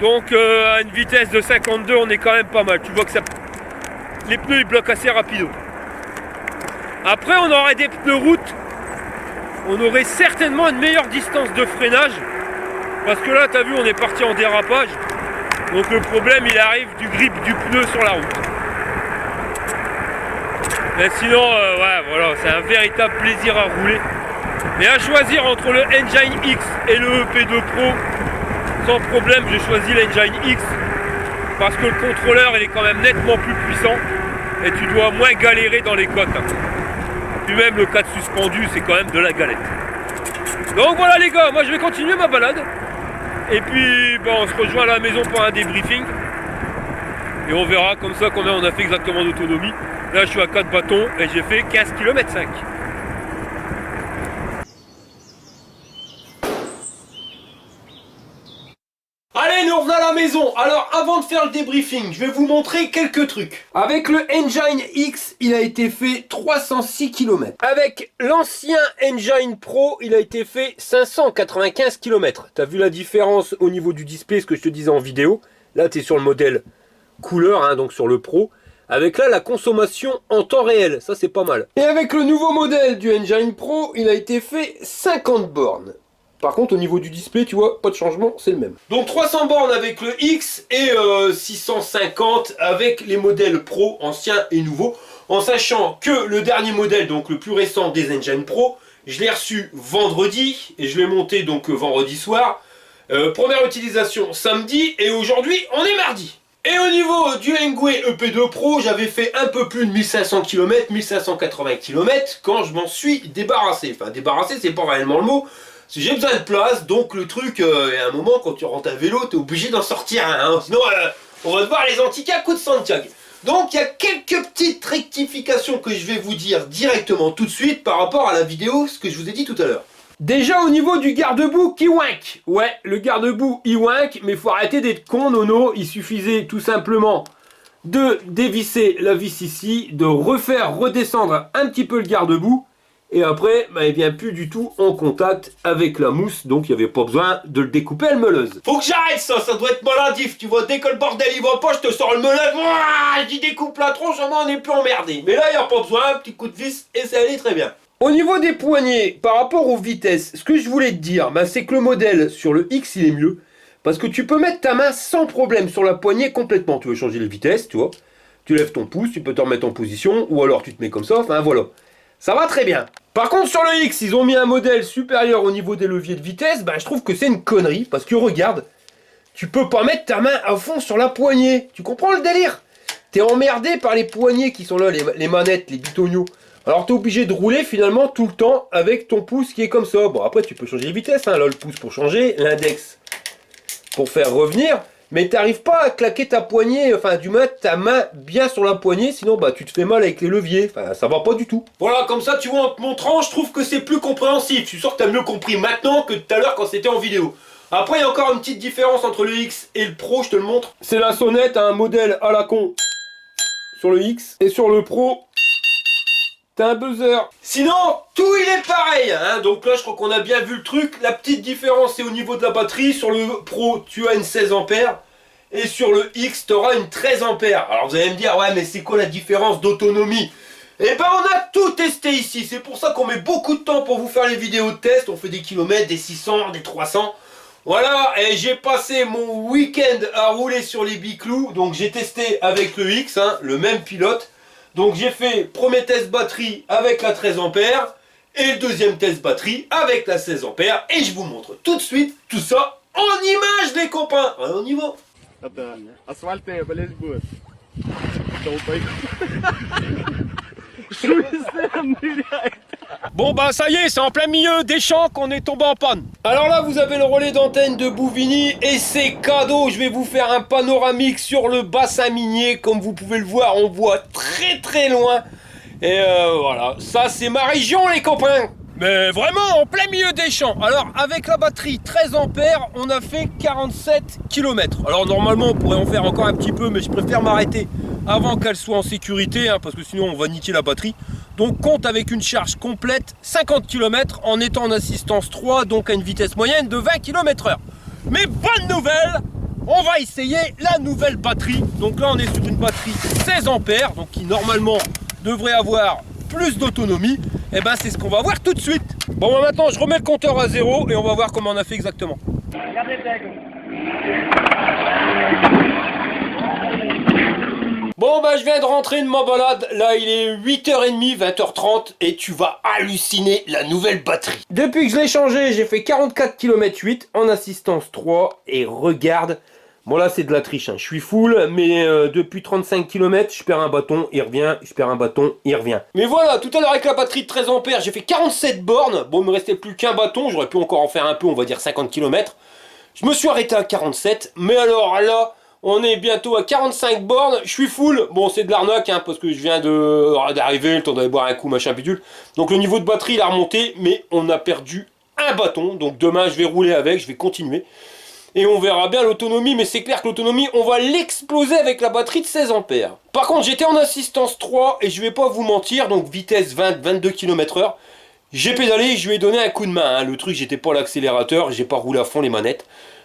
Donc à une vitesse de 52 on est quand même pas mal. Tu vois que ça, les pneus ils bloquent assez rapido. Après on aurait des pneus route, on aurait certainement une meilleure distance de freinage. Parce que là t'as vu on est parti en dérapage. Donc le problème il arrive du grip du pneu sur la route. Mais sinon, ouais, voilà, c'est un véritable plaisir à rouler. Et à choisir entre le Engine X et le EP2 Pro, sans problème, je choisis l'Engine X parce que le contrôleur il est quand même nettement plus puissant et tu dois moins galérer dans les côtes. Puis même le cadre suspendu, c'est quand même de la galette. Donc voilà les gars, moi je vais continuer ma balade. Et puis on se rejoint à la maison pour un débriefing. Et on verra comme ça combien on a fait exactement d'autonomie. Là je suis à 4 bâtons et j'ai fait 15 km 5. Allez, nous revenons à la maison. Alors, avant de faire le débriefing, je vais vous montrer quelques trucs. Avec le Engine X, il a été fait 306 km. Avec l'ancien Engine Pro, il a été fait 595 km. T'as vu la différence au niveau du display, ce que je te disais en vidéo. Là, tu es sur le modèle couleur, hein, donc sur le Pro. Avec là, la consommation en temps réel. Ça, c'est pas mal. Et avec le nouveau modèle du Engine Pro, il a été fait 50 bornes. Par contre, au niveau du display, tu vois, pas de changement, c'est le même. Donc 300 bornes avec le X et 650 avec les modèles Pro, anciens et nouveaux. En sachant que le dernier modèle, donc le plus récent des Engine Pro, je l'ai reçu vendredi et je l'ai monté donc vendredi soir. Première utilisation samedi et aujourd'hui, on est mardi. Et au niveau du Engwe EP2 Pro, j'avais fait un peu plus de 1500 km, 1580 km quand je m'en suis débarrassé. Enfin, débarrassé, c'est pas réellement le mot. J'ai besoin de place, donc le truc, à un moment, quand tu rentres à vélo, tu es obligé d'en sortir un. Hein, sinon, on va te voir les Antica coup de Santiago. Donc, il y a quelques petites rectifications que je vais vous dire directement tout de suite par rapport à la vidéo, ce que je vous ai dit tout à l'heure. Déjà, au niveau du garde-boue qui wank. Ouais, le garde-boue, il wank, mais faut arrêter d'être con, nono. Il suffisait tout simplement de dévisser la vis ici, de redescendre un petit peu le garde-boue. Et après, il vient plus du tout en contact avec la mousse, donc il n'y avait pas besoin de le découper à la meuleuse. Faut que j'arrête ça, ça doit être maladif, tu vois, dès que le bordel il va pas, je te sors le meuleuse, j'y découpe la tronche, on n'est plus emmerdé. Mais là, il n'y a pas besoin, un petit coup de vis, et ça allait très bien. Au niveau des poignées, par rapport aux vitesses, ce que je voulais te dire, c'est que le modèle sur le X, il est mieux, parce que tu peux mettre ta main sans problème sur la poignée complètement. Tu veux changer les vitesses, tu vois, tu lèves ton pouce, tu peux te remettre en position, ou alors tu te mets comme ça, enfin voilà. Ça va très bien. Par contre sur le X, ils ont mis un modèle supérieur au niveau des leviers de vitesse. Je trouve que c'est une connerie. Parce que regarde, tu peux pas mettre ta main à fond sur la poignée. Tu comprends le délire? T'es emmerdé par les poignées qui sont là, les manettes, les bitonios. Alors t'es obligé de rouler finalement tout le temps avec ton pouce qui est comme ça. Bon après tu peux changer les vitesses. Hein. Là le pouce pour changer, l'index pour faire revenir. Mais t'arrives pas à claquer ta poignée, enfin du mettre ta main bien sur la poignée, sinon tu te fais mal avec les leviers, enfin ça va pas du tout. Voilà, comme ça tu vois en te montrant, je trouve que c'est plus compréhensif. Je suis sûr que t'as mieux compris maintenant que tout à l'heure quand c'était en vidéo. Après il y a encore une petite différence entre le X et le Pro, je te le montre. C'est la sonnette, un modèle à la con sur le X, et sur le Pro, t'as un buzzer. Sinon, tout il est pareil, hein. Donc là je crois qu'on a bien vu le truc. La petite différence c'est au niveau de la batterie. Sur le Pro tu as une 16 ampères et sur le X tu auras une 13 ampères. Alors vous allez me dire, ouais mais c'est quoi la différence d'autonomie? Eh ben on a tout testé ici. C'est pour ça qu'on met beaucoup de temps pour vous faire les vidéos de test. On fait des kilomètres, des 600, des 300. Voilà, et j'ai passé mon week-end à rouler sur les biclous. Donc j'ai testé avec le X, hein, le même pilote. Donc j'ai fait premier test batterie avec la 13 ampères et le deuxième test batterie avec la 16 ampères. Et je vous montre tout de suite tout ça en images les copains. Ouais, on y va. Bon ça y est, c'est en plein milieu des champs qu'on est tombé en panne. Alors là vous avez le relais d'antenne de Bouvigny et c'est cadeau. Je vais vous faire un panoramique sur le bassin minier. Comme vous pouvez le voir, on voit très très loin. Et voilà, ça c'est ma région les copains. Mais vraiment en plein milieu des champs. Alors avec la batterie 13 ampères, on a fait 47 km. Alors normalement on pourrait en faire encore un petit peu, mais je préfère m'arrêter avant qu'elle soit en sécurité, hein, parce que sinon on va niquer la batterie. Donc compte avec une charge complète 50 km en étant en assistance 3, donc à une vitesse moyenne de 20 km/h. Mais bonne nouvelle, on va essayer la nouvelle batterie. Donc là on est sur une batterie 16 ampères, donc qui normalement devrait avoir plus d'autonomie. Et ben c'est ce qu'on va voir tout de suite. Bon maintenant je remets le compteur à 0 et on va voir comment on a fait exactement. Bon bah je viens de rentrer de ma balade, là il est 8h30, 20h30 et tu vas halluciner la nouvelle batterie. Depuis que je l'ai changé, j'ai fait 44 km 8 en assistance 3 et regarde, bon là c'est de la triche, hein. Je suis full mais depuis 35 km je perds un bâton, il revient, je perds un bâton, il revient. Mais voilà, tout à l'heure avec la batterie de 13 ampères, j'ai fait 47 bornes, bon il me restait plus qu'un bâton, j'aurais pu encore en faire un peu, on va dire 50 km. Je me suis arrêté à 47, mais alors là... On est bientôt à 45 bornes, je suis full. Bon, c'est de l'arnaque, hein, parce que je viens d'arriver, le temps d'aller boire un coup, machin bidule. Donc le niveau de batterie, il a remonté, mais on a perdu un bâton. Donc demain, je vais rouler avec, je vais continuer. Et on verra bien l'autonomie, mais c'est clair que l'autonomie, on va l'exploser avec la batterie de 16 ampères. Par contre, j'étais en assistance 3, et je vais pas vous mentir, donc vitesse 20-22 km/h. J'ai pédalé, je lui ai donné un coup de main. Hein. Le truc, j'étais pas à l'accélérateur, j'ai pas roulé à fond les manettes.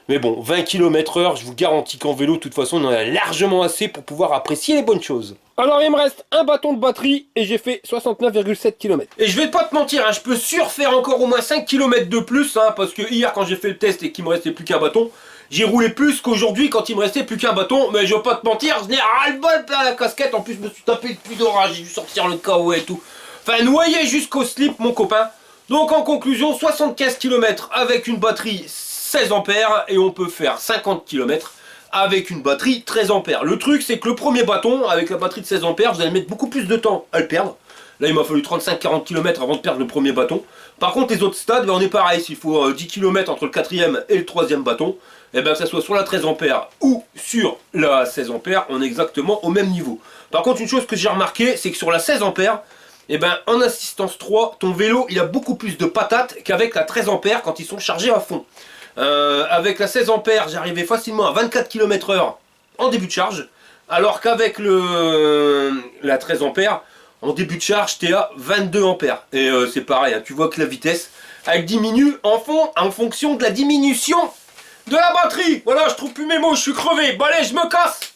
Mais bon, 20 km/h, je vous garantis qu'en vélo, de toute façon, on en a largement assez pour pouvoir apprécier les bonnes choses. Alors, il me reste un bâton de batterie et j'ai fait 69,7 km. Et je vais pas te mentir, hein, je peux surfaire encore au moins 5 km de plus, hein, parce que hier, quand j'ai fait le test et qu'il me restait plus qu'un bâton, j'ai roulé plus qu'aujourd'hui quand il me restait plus qu'un bâton. Mais je vais pas te mentir, je n'ai ras-le-bol plein la casquette. En plus, je me suis tapé le pluie d'orage, j'ai dû sortir le KO et tout. Enfin, noyé jusqu'au slip, mon copain. Donc, en conclusion, 75 km avec une batterie 16 ampères et on peut faire 50 km avec une batterie 13 ampères. Le truc c'est que le premier bâton avec la batterie de 16 ampères, vous allez mettre beaucoup plus de temps à le perdre. Là il m'a fallu 35-40 km avant de perdre le premier bâton. Par contre les autres stades, ben, on est pareil, s'il faut 10 km entre le quatrième et le troisième bâton, et ben que ça soit sur la 13 ampères ou sur la 16 ampères, on est exactement au même niveau. Par contre une chose que j'ai remarqué, c'est que sur la 16 ampères, et ben en assistance 3, ton vélo il a beaucoup plus de patates qu'avec la 13 ampères quand ils sont chargés à fond. Avec la 16 ampères, j'arrivais facilement à 24 km/h en début de charge, alors qu'avec la 13 ampères, en début de charge, t'es à 22 ampères. Et c'est pareil, hein, tu vois que la vitesse, elle diminue en fonction de la diminution de la batterie. Voilà, je trouve plus mes mots, je suis crevé. Bon allez, je me casse.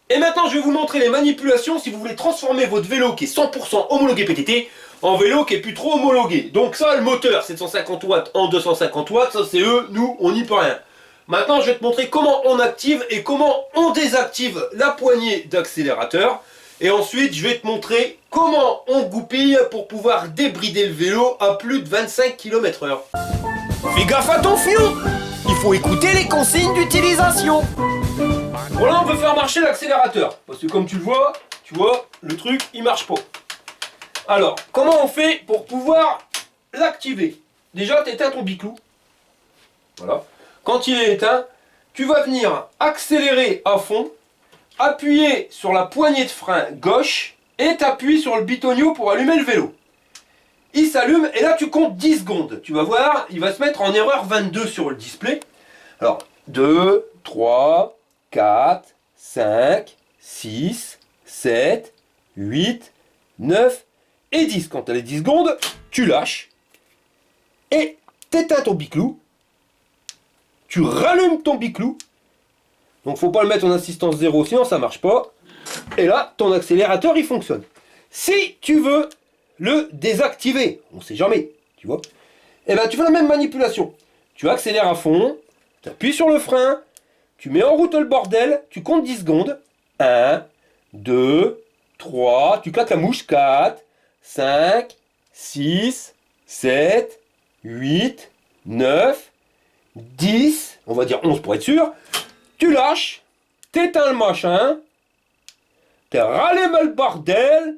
Et maintenant, je vais vous montrer les manipulations si vous voulez transformer votre vélo qui est 100% homologué PTT en vélo qui est plus trop homologué. Donc ça, le moteur 750 watts en 250 watts, ça c'est eux, nous on n'y peut rien. Maintenant je vais te montrer comment on active et comment on désactive la poignée d'accélérateur. Et ensuite je vais te montrer comment on goupille pour pouvoir débrider le vélo à plus de 25 km/h. Fais gaffe à ton fion, il faut écouter les consignes d'utilisation. Bon là on peut faire marcher l'accélérateur, parce que comme tu le vois, le truc il marche pas. Alors, comment on fait pour pouvoir l'activer? Déjà, tu éteins ton biclou. Voilà. Quand il est éteint, tu vas venir accélérer à fond, appuyer sur la poignée de frein gauche et t'appuies sur le bitonio pour allumer le vélo. Il s'allume et là tu comptes 10 secondes. Tu vas voir, il va se mettre en erreur 22 sur le display. Alors, 2, 3, 4, 5, 6, 7, 8, 9... et 10, quand tu as les 10 secondes, tu lâches et t'éteins ton biclou, tu rallumes ton biclou, donc faut pas le mettre en assistance 0 sinon ça marche pas, et là ton accélérateur il fonctionne. Si tu veux le désactiver, on sait jamais, tu vois, et ben tu fais la même manipulation, tu accélères à fond, tu appuies sur le frein, tu mets en route le bordel, tu comptes 10 secondes, 1, 2, 3, tu claques la mouche, 4, 5, 6, 7, 8, 9, 10, on va dire 11 pour être sûr. Tu lâches, t'éteins le machin, t'es rallumé le bordel,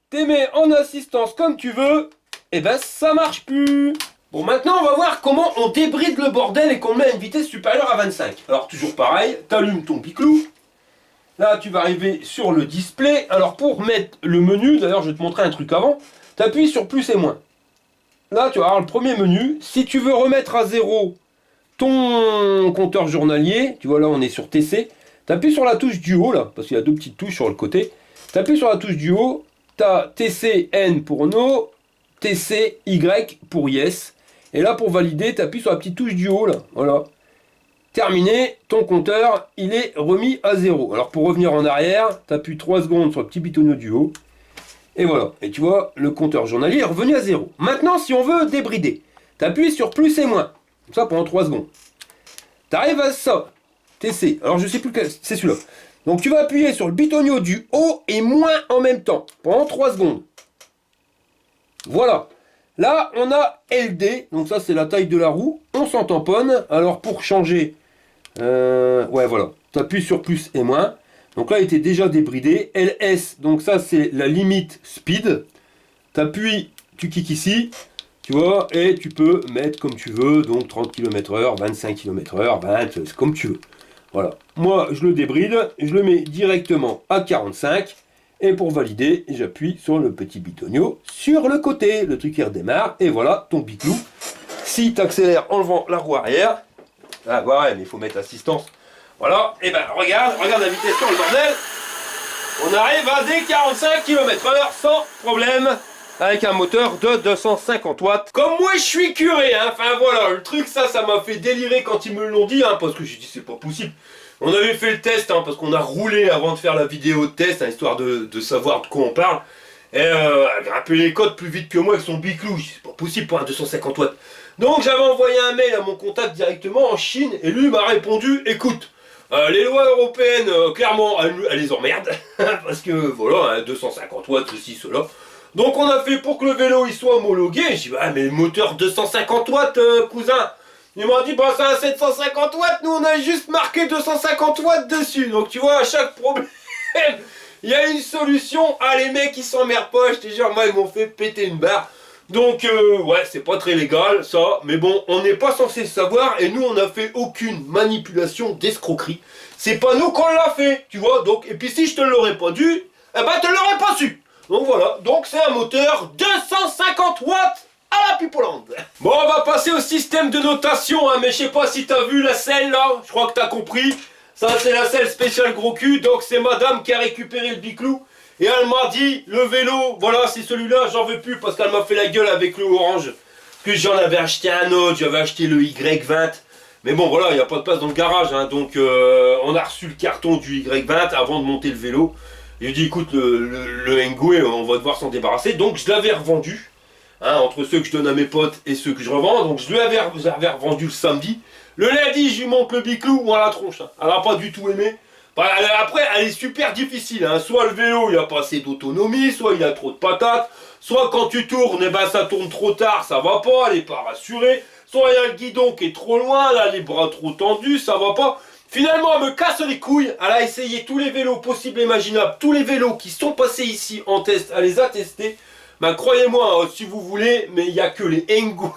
t'es mets en assistance comme tu veux, et ben ça marche plus. Bon maintenant on va voir comment on débride le bordel et qu'on le met à une vitesse supérieure à 25. Alors toujours pareil, t'allumes ton biclou. Là, tu vas arriver sur le display. Alors, pour mettre le menu, d'ailleurs, je vais te montrer un truc avant. Tu appuies sur plus et moins. Là, tu vas avoir le premier menu. Si tu veux remettre à 0 ton compteur journalier, tu vois, là, on est sur TC. Tu appuies sur la touche du haut, là, parce qu'il y a deux petites touches sur le côté. Tu appuies sur la touche du haut. Tu as TCN pour No, TCY pour Yes. Et là, pour valider, tu appuies sur la petite touche du haut, là. Voilà. Terminé, ton compteur, il est remis à 0. Alors pour revenir en arrière, tu appuies 3 secondes sur le petit bitonneau du haut. Et voilà. Et tu vois, le compteur journalier est revenu à 0. Maintenant, si on veut débrider, tu appuies sur plus et moins. Comme ça pendant 3 secondes. T'arrives à ça. TC. Alors je sais plus lequel, c'est celui-là. Donc tu vas appuyer sur le bitonio du haut et moins en même temps. Pendant 3 secondes. Voilà. Là, on a LD. Donc ça, c'est la taille de la roue. On s'en tamponne. Alors pour changer... ouais, voilà. Tu appuies sur plus et moins. Donc là, il était déjà débridé. LS. Donc ça, c'est la limite speed. Tu appuies, tu kicks ici. Tu vois, et tu peux mettre comme tu veux, donc 30 km/h, 25 km/h, 20, c'est comme tu veux. Voilà. Moi, je le débride, je le mets directement à 45, et pour valider, j'appuie sur le petit bitonio sur le côté. Le truc qui redémarre, et voilà ton biclou. Si tu accélères en levant la roue arrière, ah ouais, mais il faut mettre assistance. Voilà, et ben regarde la vitesse sur le bordel. On arrive à des 45 km/h sans problème. Avec un moteur de 250 watts. Comme moi je suis curé, hein. Enfin voilà, le truc ça m'a fait délirer quand ils me l'ont dit, hein, parce que j'ai dit c'est pas possible. On avait fait le test, hein, parce qu'on a roulé avant de faire la vidéo de test, hein, histoire de savoir de quoi on parle. Et elle a rappelé les codes plus vite que moi avec son biclou, c'est pas possible pour un 250 watts. Donc j'avais envoyé un mail à mon contact directement en Chine, et lui m'a répondu, écoute, les lois européennes, clairement, elles les emmerdent, parce que voilà, hein, 250 watts, ceci, cela. Donc on a fait pour que le vélo il soit homologué. J'ai dit ah mais le moteur 250 watts cousin. Il m'a dit bah c'est un 750 watts, nous on a juste marqué 250 watts dessus. Donc tu vois à chaque problème il y a une solution. Ah les mecs ils s'emmerdent pas, je te jure moi ils m'ont fait péter une barre. Donc ouais c'est pas très légal ça. Mais bon on n'est pas censé le savoir. Et nous on n'a fait aucune manipulation d'escroquerie. C'est pas nous qu'on l'a fait tu vois. Donc et puis si je te l'aurais pas dit, eh ben tu l'aurais pas su. Donc voilà, donc c'est un moteur 250 watts à la Pipoland. Bon, on va passer au système de notation, hein, mais je sais pas si t'as vu la selle là, je crois que t'as compris. Ça c'est la selle spéciale gros cul, donc c'est madame qui a récupéré le biclou. Et elle m'a dit, le vélo, voilà c'est celui-là, j'en veux plus parce qu'elle m'a fait la gueule avec le orange. Parce que j'en avais acheté un autre, j'avais acheté le Y20. Mais bon voilà, il n'y a pas de place dans le garage, hein, donc on a reçu le carton du Y20 avant de monter le vélo. J'ai dit écoute le Engoué on va devoir s'en débarrasser, donc je l'avais revendu, hein, entre ceux que je donne à mes potes et ceux que je revends, donc je lui avais revendu le samedi. Le lundi je lui monte le biclou ou à la tronche, hein. Elle n'a pas du tout aimé. Bah, après elle est super difficile, hein. Soit le vélo il a pas assez d'autonomie, soit il a trop de patates, soit quand tu tournes, eh ben, ça tourne trop tard, ça va pas, elle est pas rassurée, soit il y a le guidon qui est trop loin, là les bras trop tendus, ça va pas. Finalement, elle me casse les couilles. Elle a essayé tous les vélos possibles et imaginables. Tous les vélos qui sont passés ici en test, elle les a testés. Ben, croyez-moi, si vous voulez, mais il n'y a que les Engoué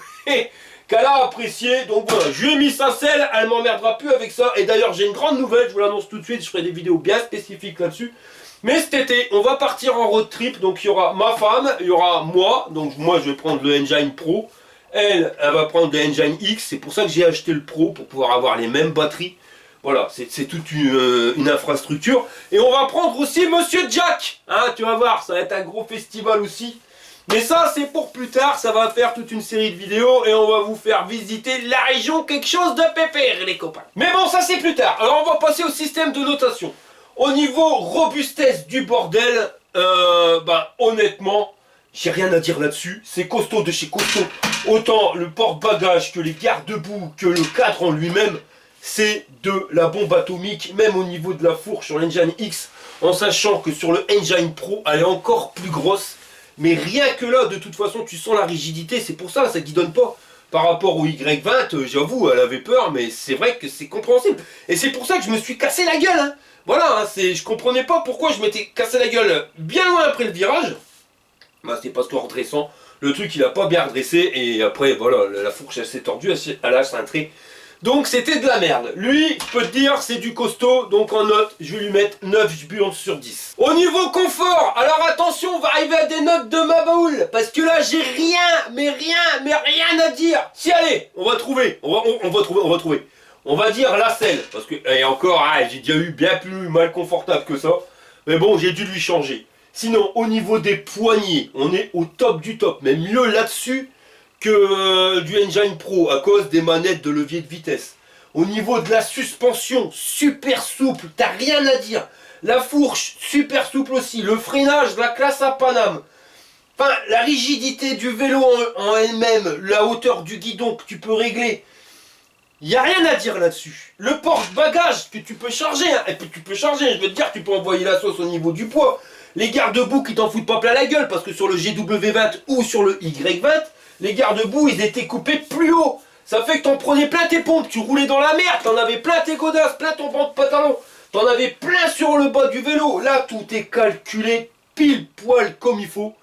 qu'elle a apprécié. Donc voilà, je lui ai mis sa selle. Elle m'emmerdera plus avec ça. Et d'ailleurs, j'ai une grande nouvelle. Je vous l'annonce tout de suite. Je ferai des vidéos bien spécifiques là-dessus. Mais cet été, on va partir en road trip. Donc il y aura ma femme, il y aura moi. Donc moi, je vais prendre le Engine Pro. Elle va prendre le Engine X. C'est pour ça que j'ai acheté le Pro, pour pouvoir avoir les mêmes batteries. Voilà, c'est toute une infrastructure. Et on va prendre aussi Monsieur Jack. Hein, tu vas voir, ça va être un gros festival aussi. Mais ça, c'est pour plus tard. Ça va faire toute une série de vidéos. Et on va vous faire visiter la région, quelque chose de pépère, les copains. Mais bon, ça c'est plus tard. Alors, on va passer au système de notation. Au niveau robustesse du bordel, honnêtement, j'ai rien à dire là-dessus. C'est costaud de chez costaud. Autant le porte-bagages que les garde-boue, que le cadre en lui-même. C'est de la bombe atomique, même au niveau de la fourche sur l'Engine X, en sachant que sur le Engine Pro, elle est encore plus grosse. Mais rien que là, de toute façon, tu sens la rigidité, c'est pour ça, ça guidonne pas. Par rapport au Y20, j'avoue, elle avait peur, mais c'est vrai que c'est compréhensible. Et c'est pour ça que je me suis cassé la gueule. Hein. Voilà, hein, je comprenais pas pourquoi je m'étais cassé la gueule bien loin après le virage. Bah, c'est parce qu'en redressant, le truc il a pas bien redressé, et après, voilà, la fourche elle s'est tordue, elle a cintré. Donc c'était de la merde. Lui, je peux te dire, c'est du costaud. Donc en note, je vais lui mettre 9 burnes sur 10. Au niveau confort, alors attention, on va arriver à des notes de ma boule. Parce que là, j'ai rien à dire. Si, allez, on va trouver. On va trouver. On va dire la selle. Parce que, et encore, j'ai déjà eu bien plus mal confortable que ça. Mais bon, j'ai dû lui changer. Sinon, au niveau des poignées, on est au top du top. Mais mieux là-dessus que du Engine Pro à cause des manettes de levier de vitesse. Au niveau de la suspension, super souple, t'as rien à dire. La fourche, super souple aussi. Le freinage, la classe à Paname. Enfin, la rigidité du vélo en elle-même, la hauteur du guidon que tu peux régler. Il n'y a rien à dire là-dessus. Le porte-bagages que tu peux charger, hein, et puis tu peux charger, je veux te dire, tu peux envoyer la sauce au niveau du poids. Les garde-boue qui t'en foutent pas plein la gueule, parce que sur le GW20 ou sur le Y20, les garde-boue, ils étaient coupés plus haut. Ça fait que t'en prenais plein tes pompes, tu roulais dans la merde, t'en avais plein tes godasses, plein ton pantalon, t'en avais plein sur le bas du vélo. Là, tout est calculé pile poil comme il faut.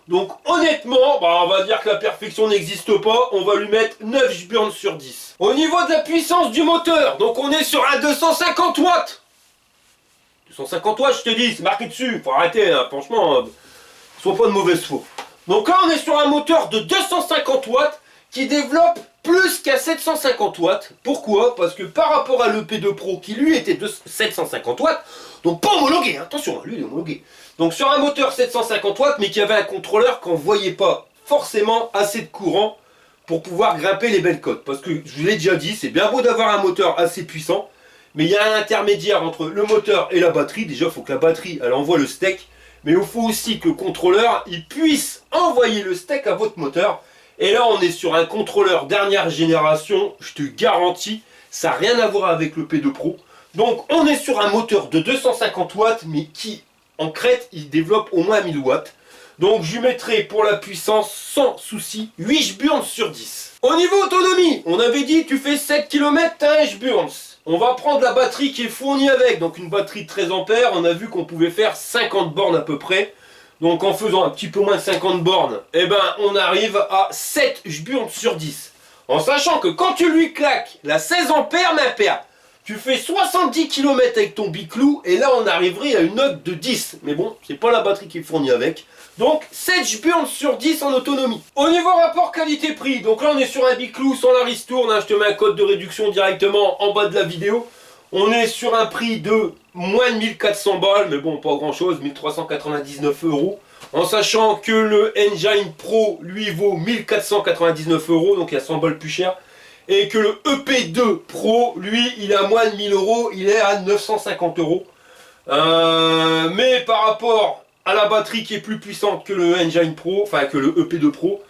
Donc honnêtement, bah, on va dire que la perfection n'existe pas, on va lui mettre 9 jburnes sur 10. Au niveau de la puissance du moteur, donc on est sur un 250 watts. 250 watts, je te dis, c'est marqué dessus, faut arrêter, hein, franchement, sois pas de mauvaise foi. Donc là, on est sur un moteur de 250 watts qui développe plus qu'à 750 watts. Pourquoi? Parce que par rapport à l'EP2 Pro qui lui était de 750 watts, donc pas homologué, hein, attention, lui il est homologué. Donc sur un moteur 750 watts, mais qui avait un contrôleur qu'on ne voyait pas forcément assez de courant pour pouvoir grimper les belles côtes. Parce que je vous l'ai déjà dit, c'est bien beau d'avoir un moteur assez puissant, mais il y a un intermédiaire entre le moteur et la batterie. Déjà, il faut que la batterie, elle envoie le steak, mais il faut aussi que le contrôleur, il puisse envoyer le steak à votre moteur. Et là, on est sur un contrôleur dernière génération, je te garantis, ça n'a rien à voir avec le P2 Pro. Donc, on est sur un moteur de 250 watts, mais qui, en crête, il développe au moins 1000 watts. Donc, je lui mettrai pour la puissance, sans souci, 8 jburnes sur 10. Au niveau autonomie, on avait dit, tu fais 7 km, tu as 1 jburnes. On va prendre la batterie qui est fournie avec, donc une batterie de 13 ampères. On a vu qu'on pouvait faire 50 bornes à peu près. Donc en faisant un petit peu moins de 50 bornes, eh ben, on arrive à 7 jburnes sur 10. En sachant que quand tu lui claques la 16 ampères, ma paire, tu fais 70 km avec ton biclou et là on arriverait à une note de 10. Mais bon, c'est pas la batterie qui est fournie avec. Donc 7 jburnes sur 10 en autonomie. Au niveau rapport qualité-prix, donc là on est sur un biclou sans la ristourne, hein, je te mets un code de réduction directement en bas de la vidéo. On est sur un prix de moins de 1400 balles, mais bon, pas grand chose, 1399 €. En sachant que le Engine Pro, lui, vaut 1499 €, donc il y a 100 balles plus cher. Et que le EP2 Pro, lui, il a moins de 1000 €, il est à 950 €. Mais par rapport à la batterie qui est plus puissante que le Engine Pro, enfin que le EP2 Pro,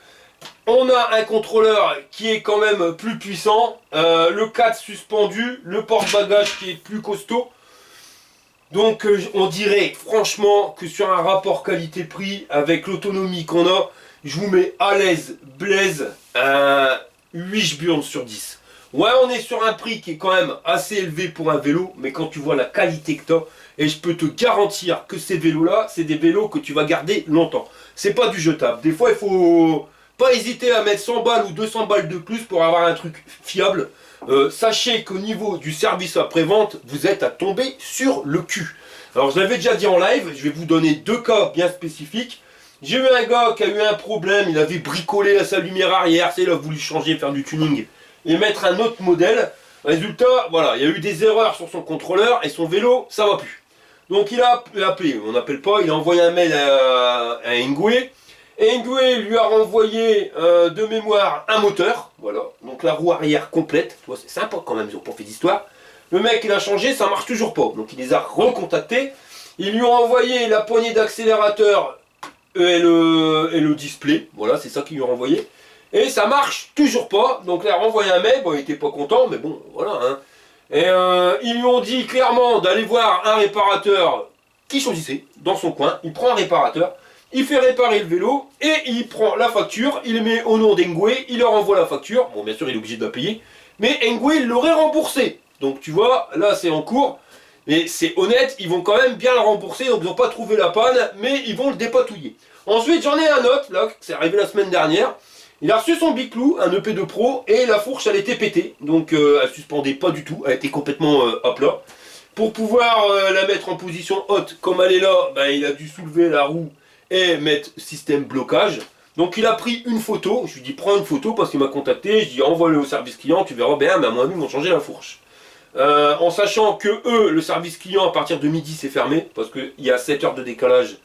on a un contrôleur qui est quand même plus puissant, le 4 suspendu, le porte-bagages qui est plus costaud. Donc on dirait franchement que sur un rapport qualité-prix, avec l'autonomie qu'on a, je vous mets à l'aise, blaze, 8 jburnes sur 10. Ouais, on est sur un prix qui est quand même assez élevé pour un vélo, mais quand tu vois la qualité que tu as, et je peux te garantir que ces vélos-là, c'est des vélos que tu vas garder longtemps. C'est pas du jetable. Des fois, il faut pas hésiter à mettre 100 balles ou 200 balles de plus pour avoir un truc fiable. Sachez qu'au niveau du service après-vente, vous êtes à tomber sur le cul. Alors je l'avais déjà dit en live, je vais vous donner deux cas bien spécifiques. J'ai eu un gars qui a eu un problème, il avait bricolé sa lumière arrière, il a voulu changer, faire du tuning et mettre un autre modèle. Résultat, voilà, il y a eu des erreurs sur son contrôleur et son vélo, ça va plus. Donc il a appelé, on n'appelle pas, il a envoyé un mail à Engwe. Et Engwe lui a renvoyé de mémoire un moteur, voilà, donc la roue arrière complète, tu vois, c'est sympa quand même, ils n'ont pas fait d'histoire. Le mec il a changé, ça marche toujours pas, donc il les a recontactés, ils lui ont envoyé la poignée d'accélérateur et le display, voilà, c'est ça qu'ils lui ont renvoyé, et ça marche toujours pas, donc il a renvoyé un mail, bon il était pas content, mais bon, voilà, hein. Et ils lui ont dit clairement d'aller voir un réparateur qui choisissait, dans son coin, il prend un réparateur, il fait réparer le vélo et il prend la facture, il met au nom d'Engwe, il leur envoie la facture. Bon, bien sûr, il est obligé de la payer, mais Engwe, il l'aurait remboursé. Donc, tu vois, là, c'est en cours. Mais c'est honnête, ils vont quand même bien le rembourser, donc ils n'ont pas trouvé la panne, mais ils vont le dépatouiller. Ensuite, j'en ai un autre, là, c'est arrivé la semaine dernière. Il a reçu son biclou, un EP2 Pro, et la fourche, elle était pétée. Donc, elle suspendait pas du tout, elle était complètement à plat. Pour pouvoir la mettre en position haute, comme elle est là, ben, il a dû soulever la roue et mettre système blocage. Donc il a pris une photo, je lui dis prends une photo parce qu'il m'a contacté, je dis envoie-le au service client, tu verras bien, mais à mon avis ils vont changer la fourche. En sachant que eux, le service client à partir de midi c'est fermé, parce qu'il y a 7 heures de décalage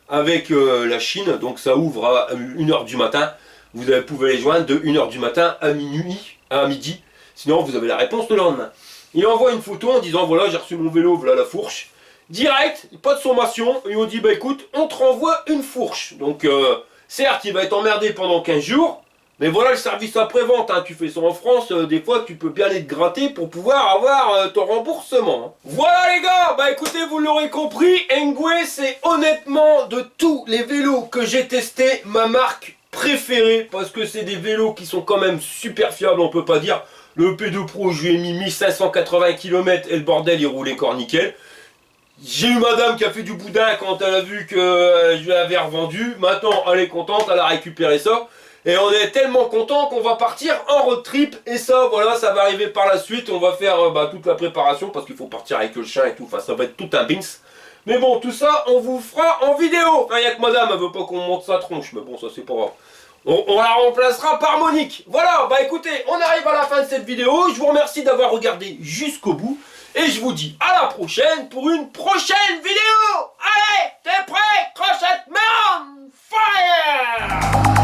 avec la Chine, donc ça ouvre à 1h du matin, vous pouvez les joindre de 1h du matin à minuit, à midi, sinon vous avez la réponse le lendemain. Il envoie une photo en disant voilà j'ai reçu mon vélo, voilà la fourche. Direct, pas de sommation, ils ont dit bah écoute, on te renvoie une fourche. Donc certes il va être emmerdé pendant 15 jours, Mais voilà le service après-vente, hein. Tu fais ça en France, des fois tu peux bien aller te gratter pour pouvoir avoir ton remboursement. Hein. Voilà les gars, bah écoutez, vous l'aurez compris, Engwe c'est honnêtement de tous les vélos que j'ai testés ma marque préférée, parce que c'est des vélos qui sont quand même super fiables, on peut pas dire. Le P2 Pro, je lui ai mis 1580 km et le bordel il roulait corps nickel. J'ai eu madame qui a fait du boudin quand elle a vu que je l'avais revendu. Maintenant elle est contente, elle a récupéré ça. Et on est tellement content qu'on va partir en road trip. Et ça, voilà, ça va arriver par la suite. On va faire toute la préparation parce qu'il faut partir avec le chien et tout. Enfin, ça va être tout un bins. Mais bon, tout ça, on vous fera en vidéo. Enfin, il n'y a que madame, elle veut pas qu'on monte sa tronche. Mais bon, ça, c'est pas grave. On la remplacera par Monique. Voilà, bah écoutez, on arrive à la fin de cette vidéo. Je vous remercie d'avoir regardé jusqu'au bout. Et je vous dis à la prochaine pour une prochaine vidéo. Allez, t'es prêt, Crochette Man? Fire!